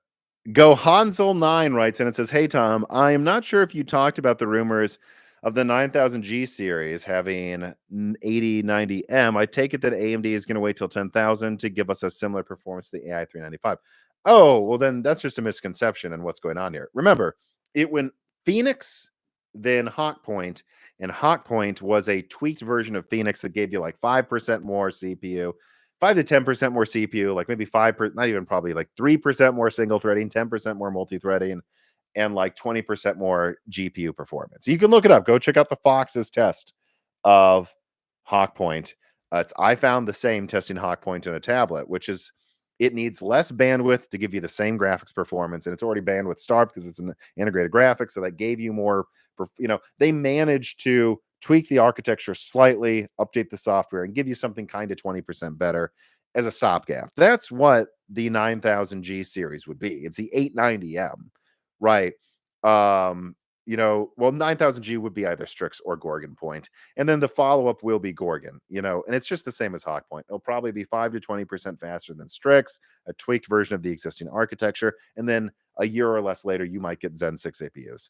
Hansel9 writes and it says, "Hey Tom, I am not sure if you talked about the rumors of the 9000G series having 8090M. I take it that AMD is going to wait till 10,000 to give us a similar performance to the AI 395. Oh, well then that's just a misconception in what's going on here. Remember, it went Phoenix, then Hawkpoint, and Hawkpoint was a tweaked version of Phoenix that gave you like 5% more CPU, 5 to 10% more CPU, like maybe 5%, not even probably like 3% more single threading, 10% more multi-threading, and like 20% more GPU performance. You can look it up. Go check out the Fox's test of Hawkpoint. I found the same testing Hawkpoint in a tablet, which is it needs less bandwidth to give you the same graphics performance, and it's already bandwidth starved because it's an integrated graphics, so that gave you more. They managed to tweak the architecture slightly, update the software, and give you something kind of 20% better as a stopgap. That's what the 9000G series would be. It's the 890M, right? Well, 9000G would be either Strix or Gorgon Point, and then the follow-up will be Gorgon, and it's just the same as Hawkpoint. It'll probably be 5 to 20% faster than Strix, a tweaked version of the existing architecture, and then a year or less later, you might get Zen 6 APUs.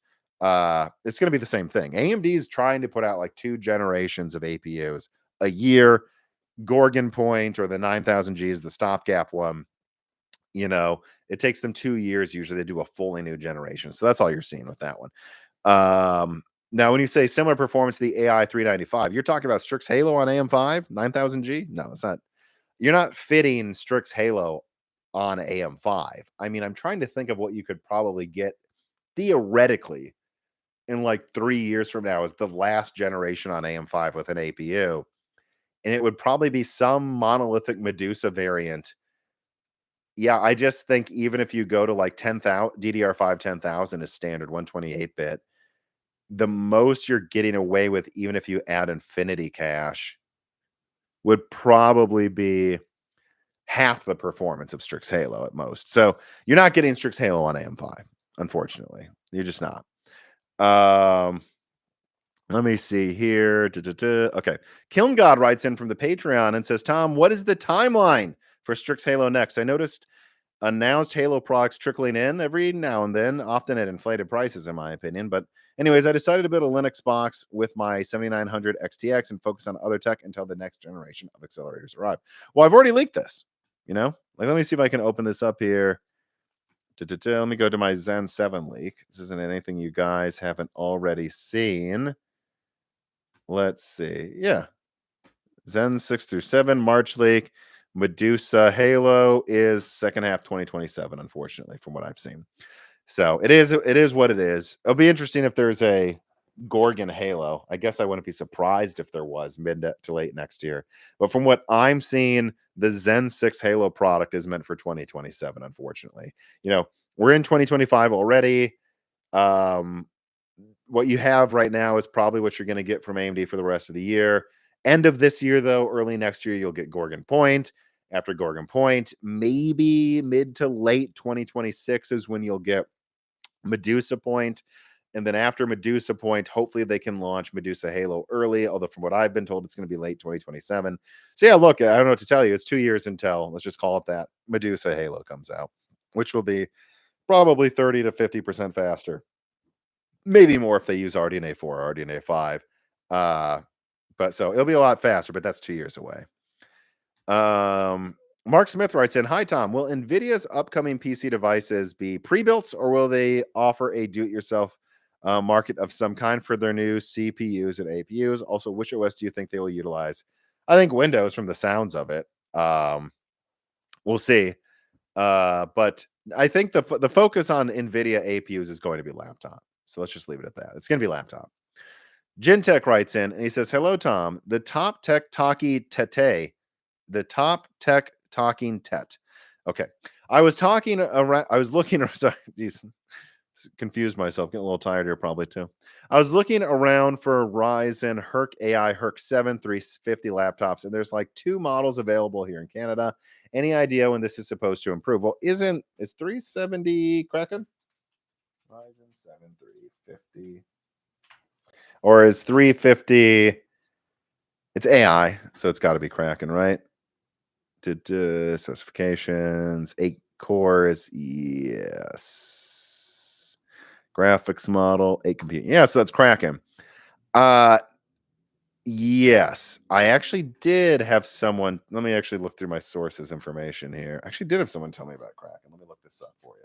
It's going to be the same thing. AMD is trying to put out like 2 generations of APUs a year. Gorgon Point or the 9000G is the stopgap one. It takes them 2 years usually to do a fully new generation. So that's all you're seeing with that one. Now, when you say similar performance to the AI 395, you're talking about Strix Halo on AM5 9000G? No, it's not. You're not fitting Strix Halo on AM5. I mean, I'm trying to think of what you could probably get theoretically in like 3 years from now is the last generation on AM5 with an APU. And it would probably be some monolithic Medusa variant. Yeah, I just think even if you go to like 10,000, DDR5 10,000 is standard 128-bit, the most you're getting away with, even if you add infinity cache, would probably be half the performance of Strix Halo at most. So you're not getting Strix Halo on AM5, unfortunately. You're just not. Let me see here. Okay. Kiln God writes in from the Patreon and says, Tom, what is the timeline for Strix Halo Next? I noticed announced Halo products trickling in every now and then, often at inflated prices, in my opinion. But anyways, I decided to build a Linux box with my 7900 XTX and focus on other tech until the next generation of accelerators arrive. Well, I've already leaked this, like, let me see if I can open this up here. Let me go to my Zen 7 leak. This isn't anything you guys haven't already seen. Let's see. Yeah. Zen 6 through 7, March leak. Medusa Halo is second half 2027, unfortunately, from what I've seen. So it is what it is. It'll be interesting if there's a Gorgon Halo. I guess I wouldn't be surprised if there was mid to late next year. But from what I'm seeing, the Zen 6 Halo product is meant for 2027, unfortunately. We're in 2025 already. what you have right now is probably what you're going to get from AMD for the rest of the year. End of this year, though, early next year, you'll get Gorgon Point. After Gorgon Point, maybe mid to late 2026 is when you'll get Medusa Point. And then after Medusa Point, hopefully they can launch Medusa Halo early. Although from what I've been told, it's going to be late 2027. So yeah, look, I don't know what to tell you. It's 2 years until, let's just call it that, Medusa Halo comes out, which will be probably 30 to 50% faster. Maybe more if they use RDNA 4 or RDNA 5. But so it'll be a lot faster, but that's 2 years away. Mark Smith writes in, "Hi Tom, will Nvidia's upcoming PC devices be pre-built or will they offer a do-it-yourself market of some kind for their new CPUs and APUs? Also, which OS do you think they will utilize?" I think Windows from the sounds of it. We'll see. But I think the focus on Nvidia APUs is going to be laptop. So let's just leave it at that. It's going to be laptop. Gentech writes in and he says, "Hello, Tom. The top tech talkie tete. The top tech talking tet." Okay. I was talking around, I was looking, sorry, geez, confused myself, getting a little tired here probably too. I was looking around for Ryzen Herc AI Herc 7 350 laptops, and there's like 2 models available here in Canada. Any idea when this is supposed to improve? Well, is 370 cracking? Ryzen 7 350. Or is 350? It's AI, so it's got to be cracking, right? Specifications, 8 cores, yes. Graphics model, 8 compute. Yeah, so that's cracking. Yes, I actually did have someone. Let me actually look through my sources information here. I actually did have someone tell me about cracking. Let me look this up for you.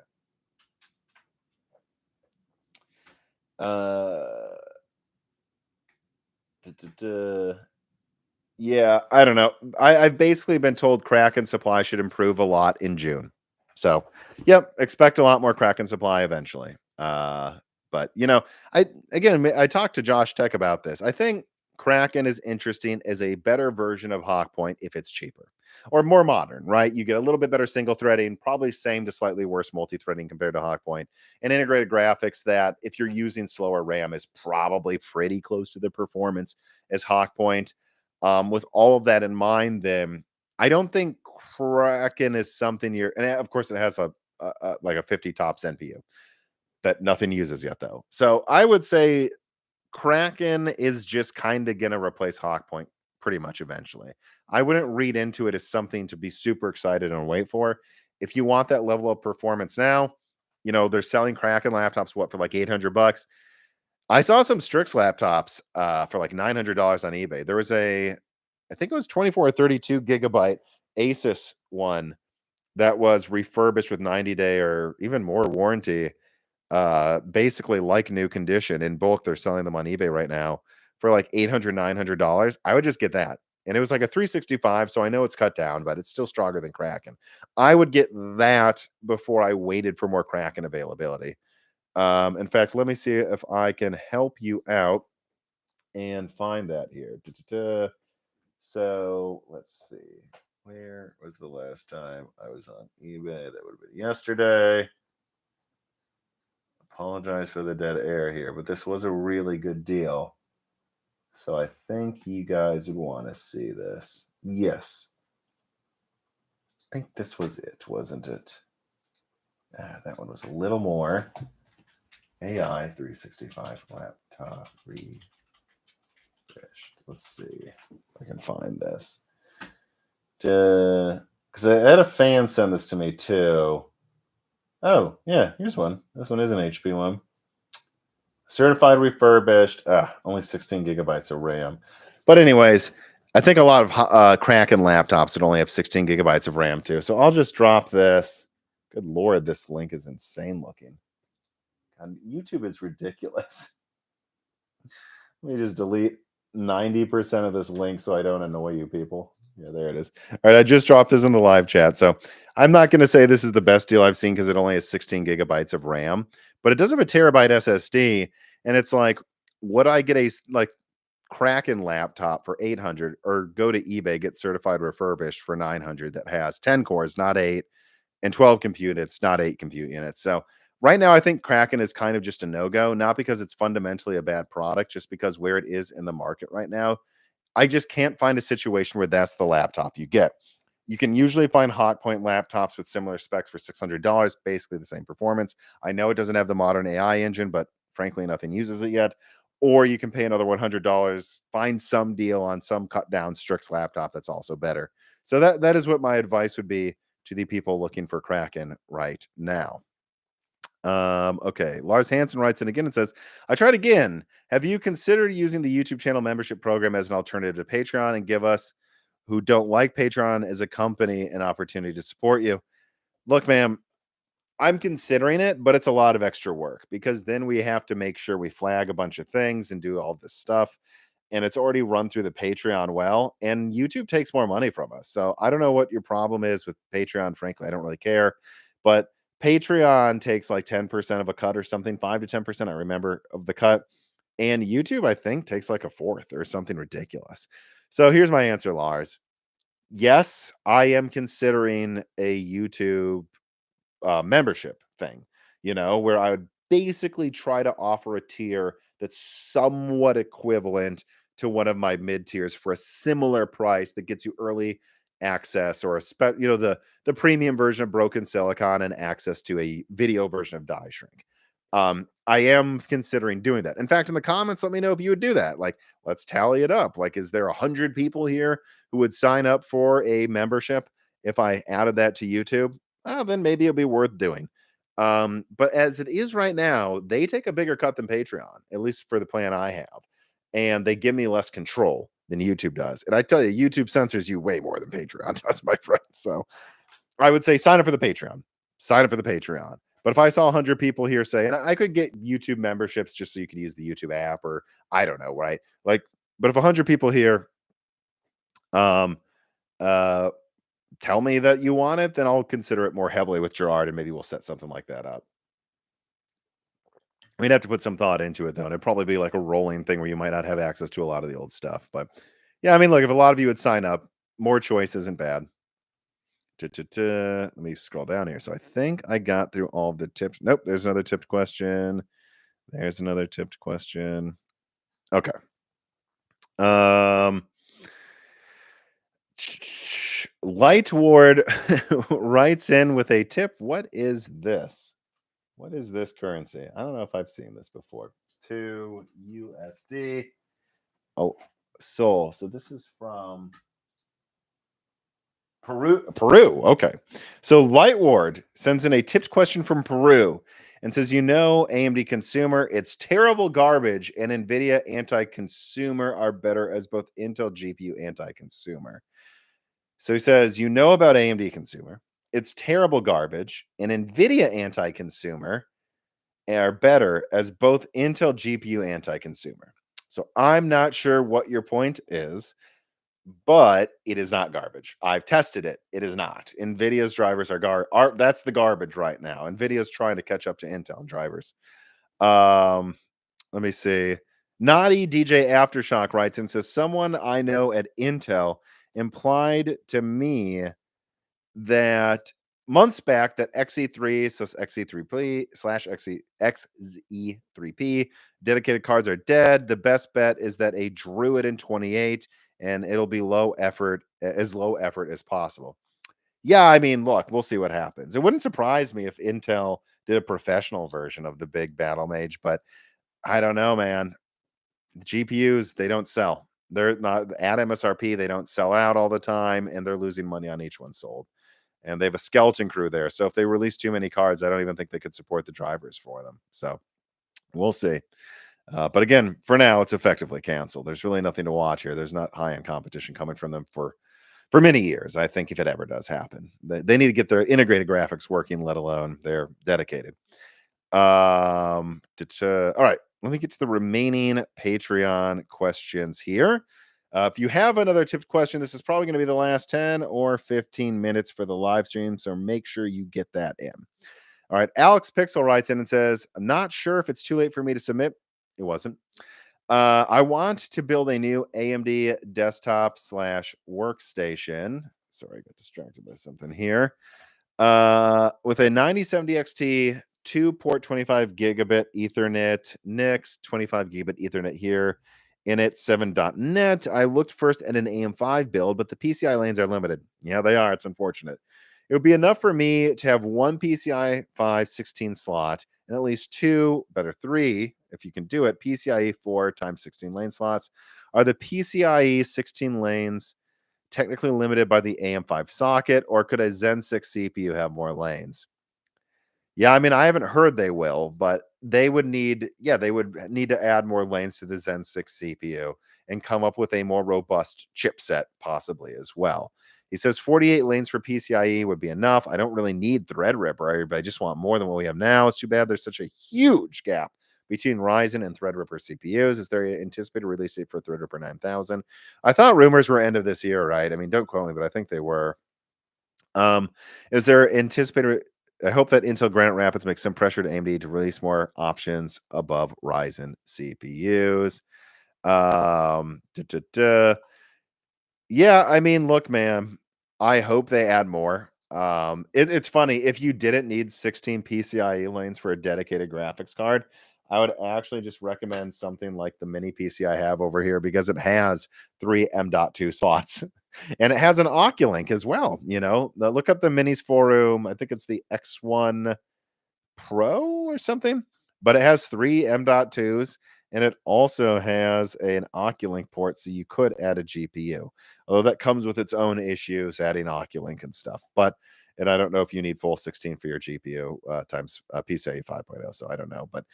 Yeah, I don't know. I've basically been told Kraken supply should improve a lot in June. So, yep, expect a lot more Kraken supply eventually. But I talked to Josh Tech about this. I think Kraken is interesting as a better version of Hawkpoint if it's cheaper or more modern, right? You get a little bit better single threading, probably same to slightly worse multi-threading compared to Hawkpoint, and integrated graphics that if you're using slower RAM is probably pretty close to the performance as Hawkpoint. With all of that in mind, then I don't think Kraken is something and of course it has a like a 50 tops NPU that nothing uses yet though. So I would say Kraken is just kind of going to replace Hawkpoint pretty much eventually. I wouldn't read into it as something to be super excited and wait for. If you want that level of performance now, they're selling Kraken laptops for like $800. I saw some Strix laptops for like $900 on eBay. There was I think it was 24 or 32 gigabyte Asus one that was refurbished with 90-day or even more warranty, basically like new condition. In bulk, they're selling them on eBay right now for like $800, $900. I would just get that. And it was like a 365, so I know it's cut down, but it's still stronger than Kraken. I would get that before I waited for more Kraken availability. In fact, let me see if I can help you out and find that here. So let's see. Where was the last time I was on eBay? That would have been yesterday. Apologize for the dead air here, but this was a really good deal. So I think you guys would want to see this. Yes. I think this was it, wasn't it? That one was a little more. AI 365 laptop refreshed. Let's see if I can find this. Because I had a fan send this to me too. Oh, yeah, here's one. This one is an HP one. Certified refurbished. Only 16 gigabytes of RAM. But anyways, I think a lot of Kraken laptops would only have 16 gigabytes of RAM too. So I'll just drop this. Good Lord, this link is insane looking. God, YouTube is ridiculous. Let me just delete 90% of this link so I don't annoy you people. Yeah, there it is. All right, I just dropped this in the live chat. So I'm not going to say this is the best deal I've seen because it only has 16 gigabytes of RAM, but it does have a terabyte SSD. And it's like, would I get a Kraken laptop for 800 or go to eBay, get certified refurbished for 900 that has 10 cores, not 8, and 12 compute units, not 8 compute units? So right now, I think Kraken is kind of just a no-go, not because it's fundamentally a bad product, just because where it is in the market right now, I just can't find a situation where that's the laptop you get. You can usually find Hotpoint laptops with similar specs for $600, basically the same performance. I know it doesn't have the modern AI engine, but frankly, nothing uses it yet. Or you can pay another $100, find some deal on some cut down Strix laptop that's also better. So that is what my advice would be to the people looking for Kraken right now. Okay. Lars Hansen writes in again and says, I tried again. Have you considered using the YouTube channel membership program as an alternative to Patreon and give us who don't like Patreon as a company an opportunity to support you? Look, ma'am, I'm considering it, but it's a lot of extra work because then we have to make sure we flag a bunch of things and do all this stuff. And it's already run through the Patreon well, and YouTube takes more money from us. So I don't know what your problem is with Patreon. Frankly, I don't really care. But Patreon takes like 10% of a cut or something, 5 to 10%, I remember, of the cut. And YouTube, I think, takes like a fourth or something ridiculous. So here's my answer, Lars. Yes, I am considering a YouTube membership thing, where I would basically try to offer a tier that's somewhat equivalent to one of my mid tiers for a similar price that gets you early access or the premium version of Broken Silicon and access to a video version of Die Shrink. I am considering doing that. In fact, in the comments, let me know if you would do that. Like, let's tally it up. Like, is there 100 people here who would sign up for a membership if I added that to YouTube? Then maybe it'll be worth doing. But as it is right now, they take a bigger cut than Patreon, at least for the plan I have. And they give me less control than YouTube does. And I tell you, YouTube censors you way more than Patreon does, my friend. So I would say sign up for the Patreon. Sign up for the Patreon. But if I saw 100 people here saying I could get YouTube memberships just so you could use the YouTube app, or I don't know, right? Like, but if 100 people here um uh tell me that you want it, then I'll consider it more heavily with Gerard, and maybe we'll set something like that up. We'd have to put some thought into it, though, and it'd probably be like a rolling thing where you might not have access to a lot of the old stuff. But yeah, I mean, look, if a lot of you would sign up, more choice isn't bad. Let me scroll down here. So I think I got through all of the tips. Nope, there's another tipped question. There's another tipped question. Okay. Light Ward writes in with a tip. What is this? What is this currency? I don't know if I've seen this before. 2 USD. Oh, Sol. So this is from Peru. Peru. Okay. So Light Ward sends in a tipped question from Peru and says, AMD consumer, it's terrible garbage, and NVIDIA anti-consumer are better as both Intel GPU anti-consumer. So he says, about AMD consumer, it's terrible garbage, and NVIDIA anti-consumer are better as both Intel GPU anti-consumer. So I'm not sure what your point is, but it is not garbage. I've tested it. It is not. NVIDIA's drivers are that's the garbage right now. NVIDIA's trying to catch up to Intel drivers. Let me see. Naughty DJ Aftershock writes and says, someone I know at Intel implied to me that months back that XE3 slash XE3P slash XE3P dedicated cards are dead. The best bet is that a Druid in 28 and it'll be low effort as possible. Yeah, I mean, look, we'll see what happens. It wouldn't surprise me if Intel did a professional version of the big Battle Mage, but I don't know, man. The GPUs, they don't sell. They're not at MSRP, they don't sell out all the time, and they're losing money on each one sold. And they have a skeleton crew there. So if they release too many cards, I don't even think they could support the drivers for them. So we'll see. But again, for now, it's effectively canceled. There's really nothing to watch here. There's not high-end competition coming from them for many years. I think if it ever does happen, they need to get their integrated graphics working, let alone they're dedicated. All right, let me get to the remaining Patreon questions here. If you have another tipped question, this is probably going to be the last 10 or 15 minutes for the live stream, so make sure you get that in. All right, Alex Pixel writes in and says, I'm not sure if it's too late for me to submit. It wasn't. I want to build a new AMD desktop / workstation. Sorry, I got distracted by something here. With a 9070 XT 2 port 25 gigabit Ethernet NICs, 25 gigabit Ethernet here. Init 7.net. I looked first at an AM5 build, but the PCI lanes are limited. Yeah, they are. It's unfortunate. It would be enough for me to have one PCI 5 16 slot and at least two, better three, if you can do it, PCIe 4 times 16 lane slots. Are the PCIe 16 lanes technically limited by the AM5 socket, or could a Zen 6 CPU have more lanes? Yeah, I mean, I haven't heard they will, but they would need, yeah, they would need to add more lanes to the Zen 6 CPU and come up with a more robust chipset, possibly as well. He says 48 lanes for PCIe would be enough. I don't really need Threadripper, but I just want more than what we have now. It's too bad there's such a huge gap between Ryzen and Threadripper CPUs. Is there an anticipated release date for Threadripper 9000? I thought rumors were end of this year, right? I mean, don't quote me, but I think they were. Um, is there anticipated? I hope that Intel Granite Rapids makes some pressure to AMD to release more options above Ryzen CPUs. Duh, duh, duh. Yeah, I mean, look, man, I hope they add more. It's funny if you didn't need 16 PCIe lanes for a dedicated graphics card, I would actually just recommend something like the mini PC I have over here because it has three M.2 slots and it has an Oculink as well. Look up the minis forum. I think it's the X1 Pro or something, but it has three M.2s and it also has an Oculink port, so you could add a GPU. Although that comes with its own issues, adding Oculink and stuff. And I don't know if you need full 16 for your GPU times PCIe 5.0, so I don't know. But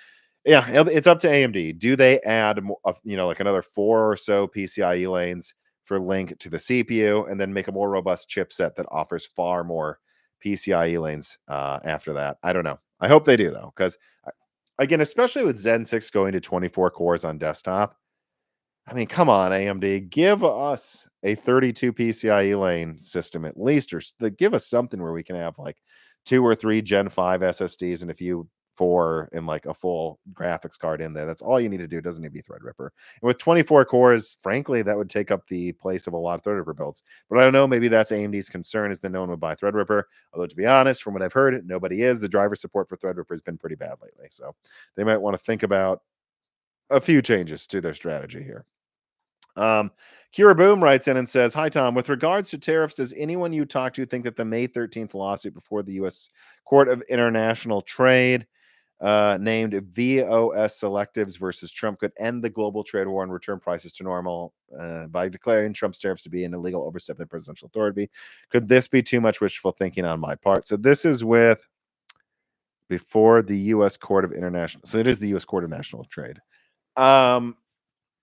yeah, it's up to AMD. Do they add, like another 4 or so PCIe lanes for link to the CPU, and then make a more robust chipset that offers far more PCIe lanes after that? I don't know. I hope they do though, because again, especially with Zen 6 going to 24 cores on desktop. I mean, come on, AMD, give us a 32 PCIe lane system at least, or give us something where we can have like 2 or 3 Gen 5 SSDs and a few 4 and like a full graphics card in there. That's all you need to do. It doesn't need to be Threadripper. And with 24 cores, frankly, that would take up the place of a lot of Threadripper builds. But I don't know, maybe that's AMD's concern, is that no one would buy Threadripper. Although, to be honest, from what I've heard, nobody is. The driver support for Threadripper has been pretty bad lately. So they might want to think about a few changes to their strategy here. Kira Boom writes in and says, "Hi, Tom. With regards to tariffs, does anyone you talk to think that the May 13th lawsuit before the U.S. Court of International Trade, named VOS Selectives versus Trump, could end the global trade war and return prices to normal by declaring Trump's tariffs to be an illegal overstep of presidential authority? Could this be too much wishful thinking on my part?" So this is with before the U.S. Court of International. So it is the U.S. Court of National Trade.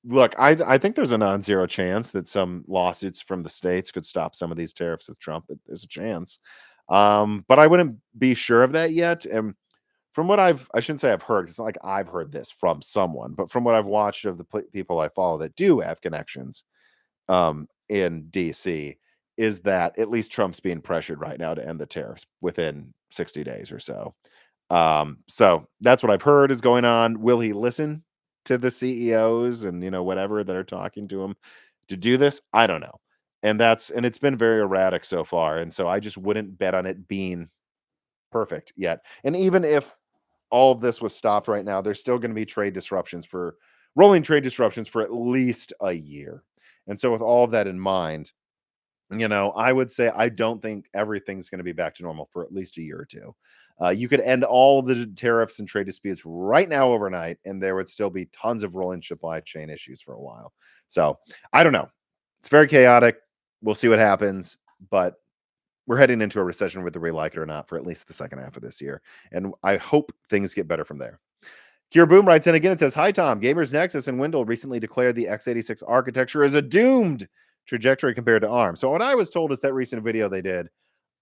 Look, I think there's a non-zero chance that some lawsuits from the states could stop some of these tariffs with Trump. There's a chance, but I wouldn't be sure of that yet. And from what I shouldn't say I've heard. It's not like I've heard this from someone, but from what I've watched of the people I follow that do have connections in DC, is that at least Trump's being pressured right now to end the tariffs within 60 days or so. So that's what I've heard is going on. Will he listen to the CEOs and whatever that are talking to him to do this? I don't know. And it's been very erratic so far. And so I just wouldn't bet on it being perfect yet. And even if all of this was stopped right now, there's still going to be rolling trade disruptions for at least a year. And so with all of that in mind, I would say I don't think everything's going to be back to normal for at least a year or two. You could end all of the tariffs and trade disputes right now overnight, and there would still be tons of rolling supply chain issues for a while. So I don't know. It's very chaotic. We'll see what happens, but we're heading into a recession whether we like it or not for at least the second half of this year. And I hope things get better from there. Kira Boom writes in again. It says, "Hi, Tom. Gamers Nexus and Wendell recently declared the x86 architecture is a doomed trajectory compared to ARM." So what I was told is that recent video they did,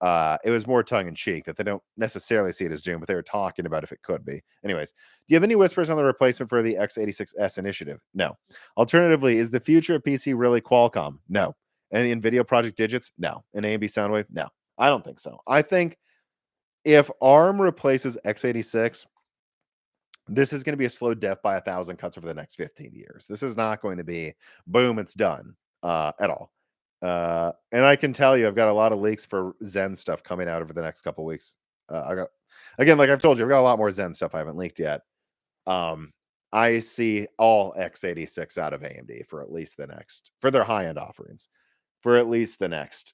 it was more tongue in cheek, that they don't necessarily see it as doomed, but they were talking about if it could be. Anyways, do you have any whispers on the replacement for the x86S initiative? No. Alternatively, is the future of PC really Qualcomm? No. And the NVIDIA Project Digits? No. And AMD Soundwave? No. I don't think so. I think if ARM replaces x86, this is going to be a slow death by 1,000 cuts over the next 15 years. This is not going to be boom, it's done at all. And I can tell you, I've got a lot of leaks for Zen stuff coming out over the next couple weeks I got again, like I've told you, I've got a lot more Zen stuff I haven't leaked yet. Um, I see all x86 out of AMD for at least the next for their high end offerings for at least the next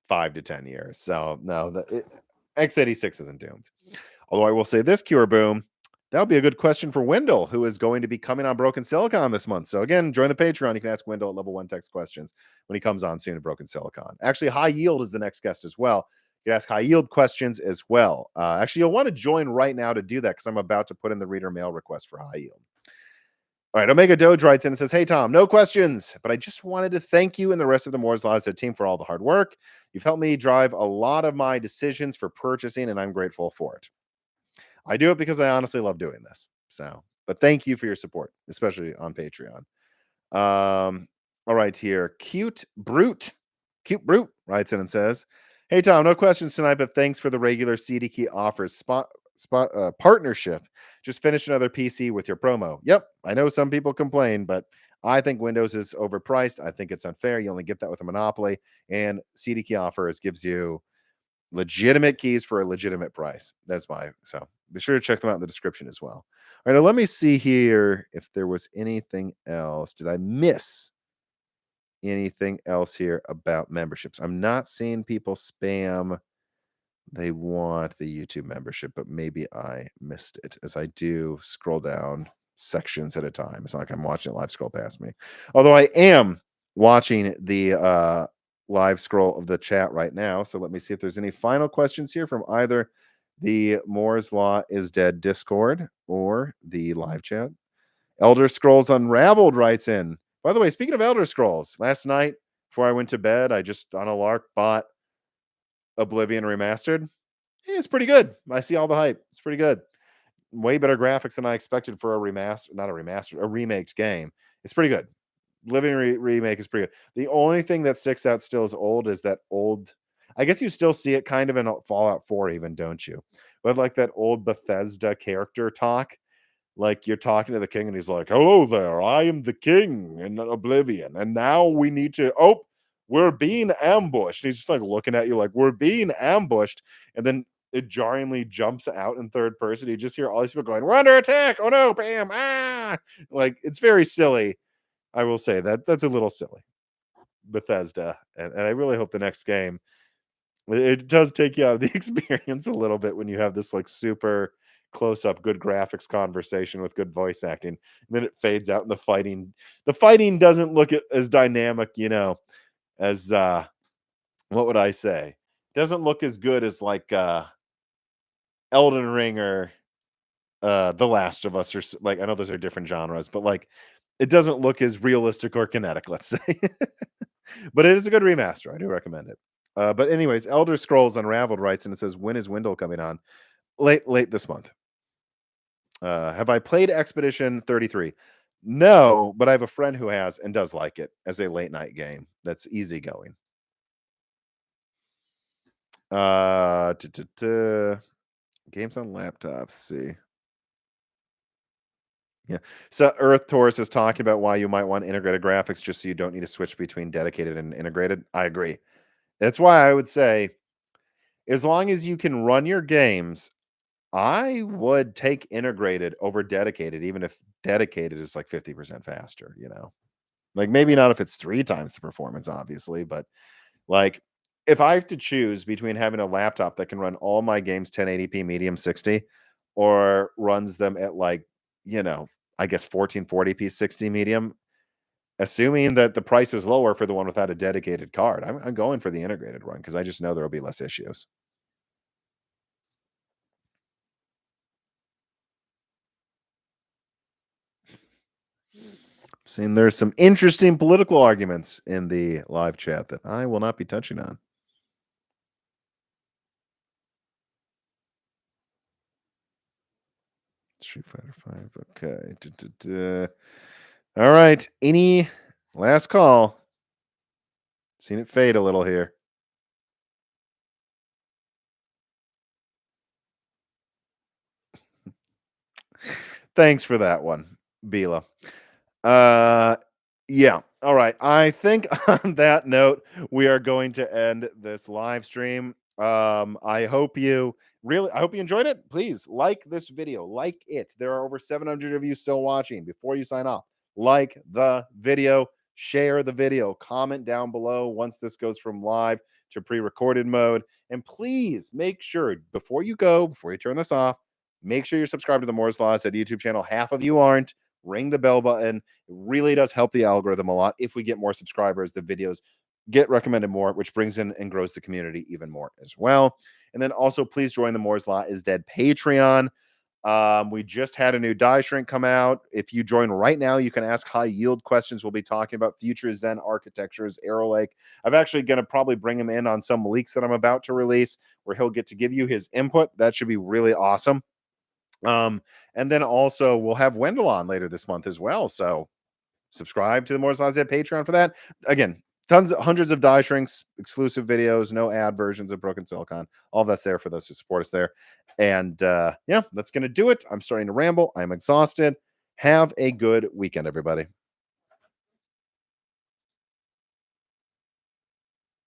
5 to 10 years. So no, x86 isn't doomed. Although I will say this, Cure Boom, that would be a good question for Wendell, who is going to be coming on Broken Silicon this month. So again, join the Patreon. You can ask Wendell at level 1 text questions when he comes on soon to Broken Silicon. Actually, High Yield is the next guest as well. You can ask High Yield questions as well. Actually, you'll want to join right now to do that because I'm about to put in the reader mail request for High Yield. All right, Omega Doge writes in and says, "Hey, Tom, no questions, but I just wanted to thank you and the rest of the Moore's Law team for all the hard work. You've helped me drive a lot of my decisions for purchasing, and I'm grateful for it. I do it because I honestly love doing this. So, but thank you for your support, especially on Patreon." All right, here. Cute Brute writes in and says, "Hey, Tom, no questions tonight, but thanks for the regular CDkeyoffer partnership. Just finished another PC with your promo. Yep, I know some people complain, but I think Windows is overpriced. I think it's unfair. You only get that with a monopoly, and CDkeyoffer gives you legitimate keys for a legitimate price. That's my so be sure to check them out in the description as well. All right, now let me see here if there was anything else. Did I miss anything else here about memberships? I'm not seeing people spam they want the YouTube membership, but maybe I missed it as I do scroll down sections at a time. It's not like I'm watching it live scroll past me. Although I am watching the live scroll of the chat right now. So let me see if there's any final questions here from either the Moore's Law is Dead Discord or the live chat. Elder Scrolls Unraveled writes in. By the way, speaking of Elder Scrolls, last night before I went to bed, I just on a lark bought Oblivion Remastered. Yeah, it's pretty good. I see all the hype. It's pretty good. Way better graphics than I expected for a remaster, not a remaster, a remaked game. It's pretty good. Living remake is pretty good. The only thing that sticks out still as old is that old. I guess you still see it kind of in Fallout 4, even, don't you? But like that old Bethesda character talk, like you're talking to the king and he's like, "Hello there, I am the king in Oblivion, and now we need to. Oh, we're being ambushed." And he's just like looking at you like we're being ambushed, and then it jarringly jumps out in third person. You just hear all these people going, "We're under attack! Oh no, bam! Ah!" Like it's very silly. I will say that's a little silly, Bethesda, and I really hope the next game it does take you out of the experience a little bit when you have this like super close up, good graphics conversation with good voice acting. And then it fades out, and the fighting doesn't look as dynamic, as what would I say? Doesn't look as good as like Elden Ring or The Last of Us, or like I know those are different genres, but like it doesn't look as realistic or kinetic, let's say. But it is a good remaster. I do recommend it. But anyways, Elder Scrolls Unraveled writes and it says, "When is Wendell coming on?" Late this month. Have I played Expedition 33? No, but I have a friend who has and does like it as a late night game that's easygoing. Uh, t- t- t- Games on laptops. See. Yeah. So Earth Taurus is talking about why you might want integrated graphics just so you don't need to switch between dedicated and integrated. I agree. That's why I would say as long as you can run your games, I would take integrated over dedicated, even if dedicated is like 50% faster. Like maybe not if it's 3 times the performance, obviously, but like if I have to choose between having a laptop that can run all my games 1080p medium 60 or runs them at like, I guess 1440p 60 medium, assuming that the price is lower for the one without a dedicated card, I'm going for the integrated run because I just know there'll be less issues. Seeing there's some interesting political arguments in the live chat that I will not be touching on. Street Fighter 5. Okay. All right. Any last call? Seen it fade a little here. Thanks for that one, Bila. Yeah. All right. I think on that note, we are going to end this live stream. I hope you enjoyed it. Please like this video, like it. There are over 700 of you still watching. Before you sign off, like the video, share the video, comment down below once this goes from live to pre-recorded mode. And please make sure before you turn this off, make sure you're subscribed to the Moore's Law Said YouTube channel. Half of you aren't. Ring the bell button. It really does help the algorithm a lot. If we get more subscribers, the videos get recommended more, which brings in and grows the community even more as well. And then also please join the Moore's Law is Dead Patreon. We just had a new die shrink come out. If you join right now, you can ask high yield questions. We'll be talking about future Zen architectures, Arrow Lake. I'm actually going to probably bring him in on some leaks that I'm about to release where he'll get to give you his input. That should be really awesome. And then also we'll have Wendell on later this month as well. So subscribe to the Moore's Law Dead Patreon for that. Again, hundreds of die shrinks, exclusive videos, no ad versions of Broken Silicon. All that's there for those who support us there. And yeah, that's going to do it. I'm starting to ramble. I'm exhausted. Have a good weekend, everybody.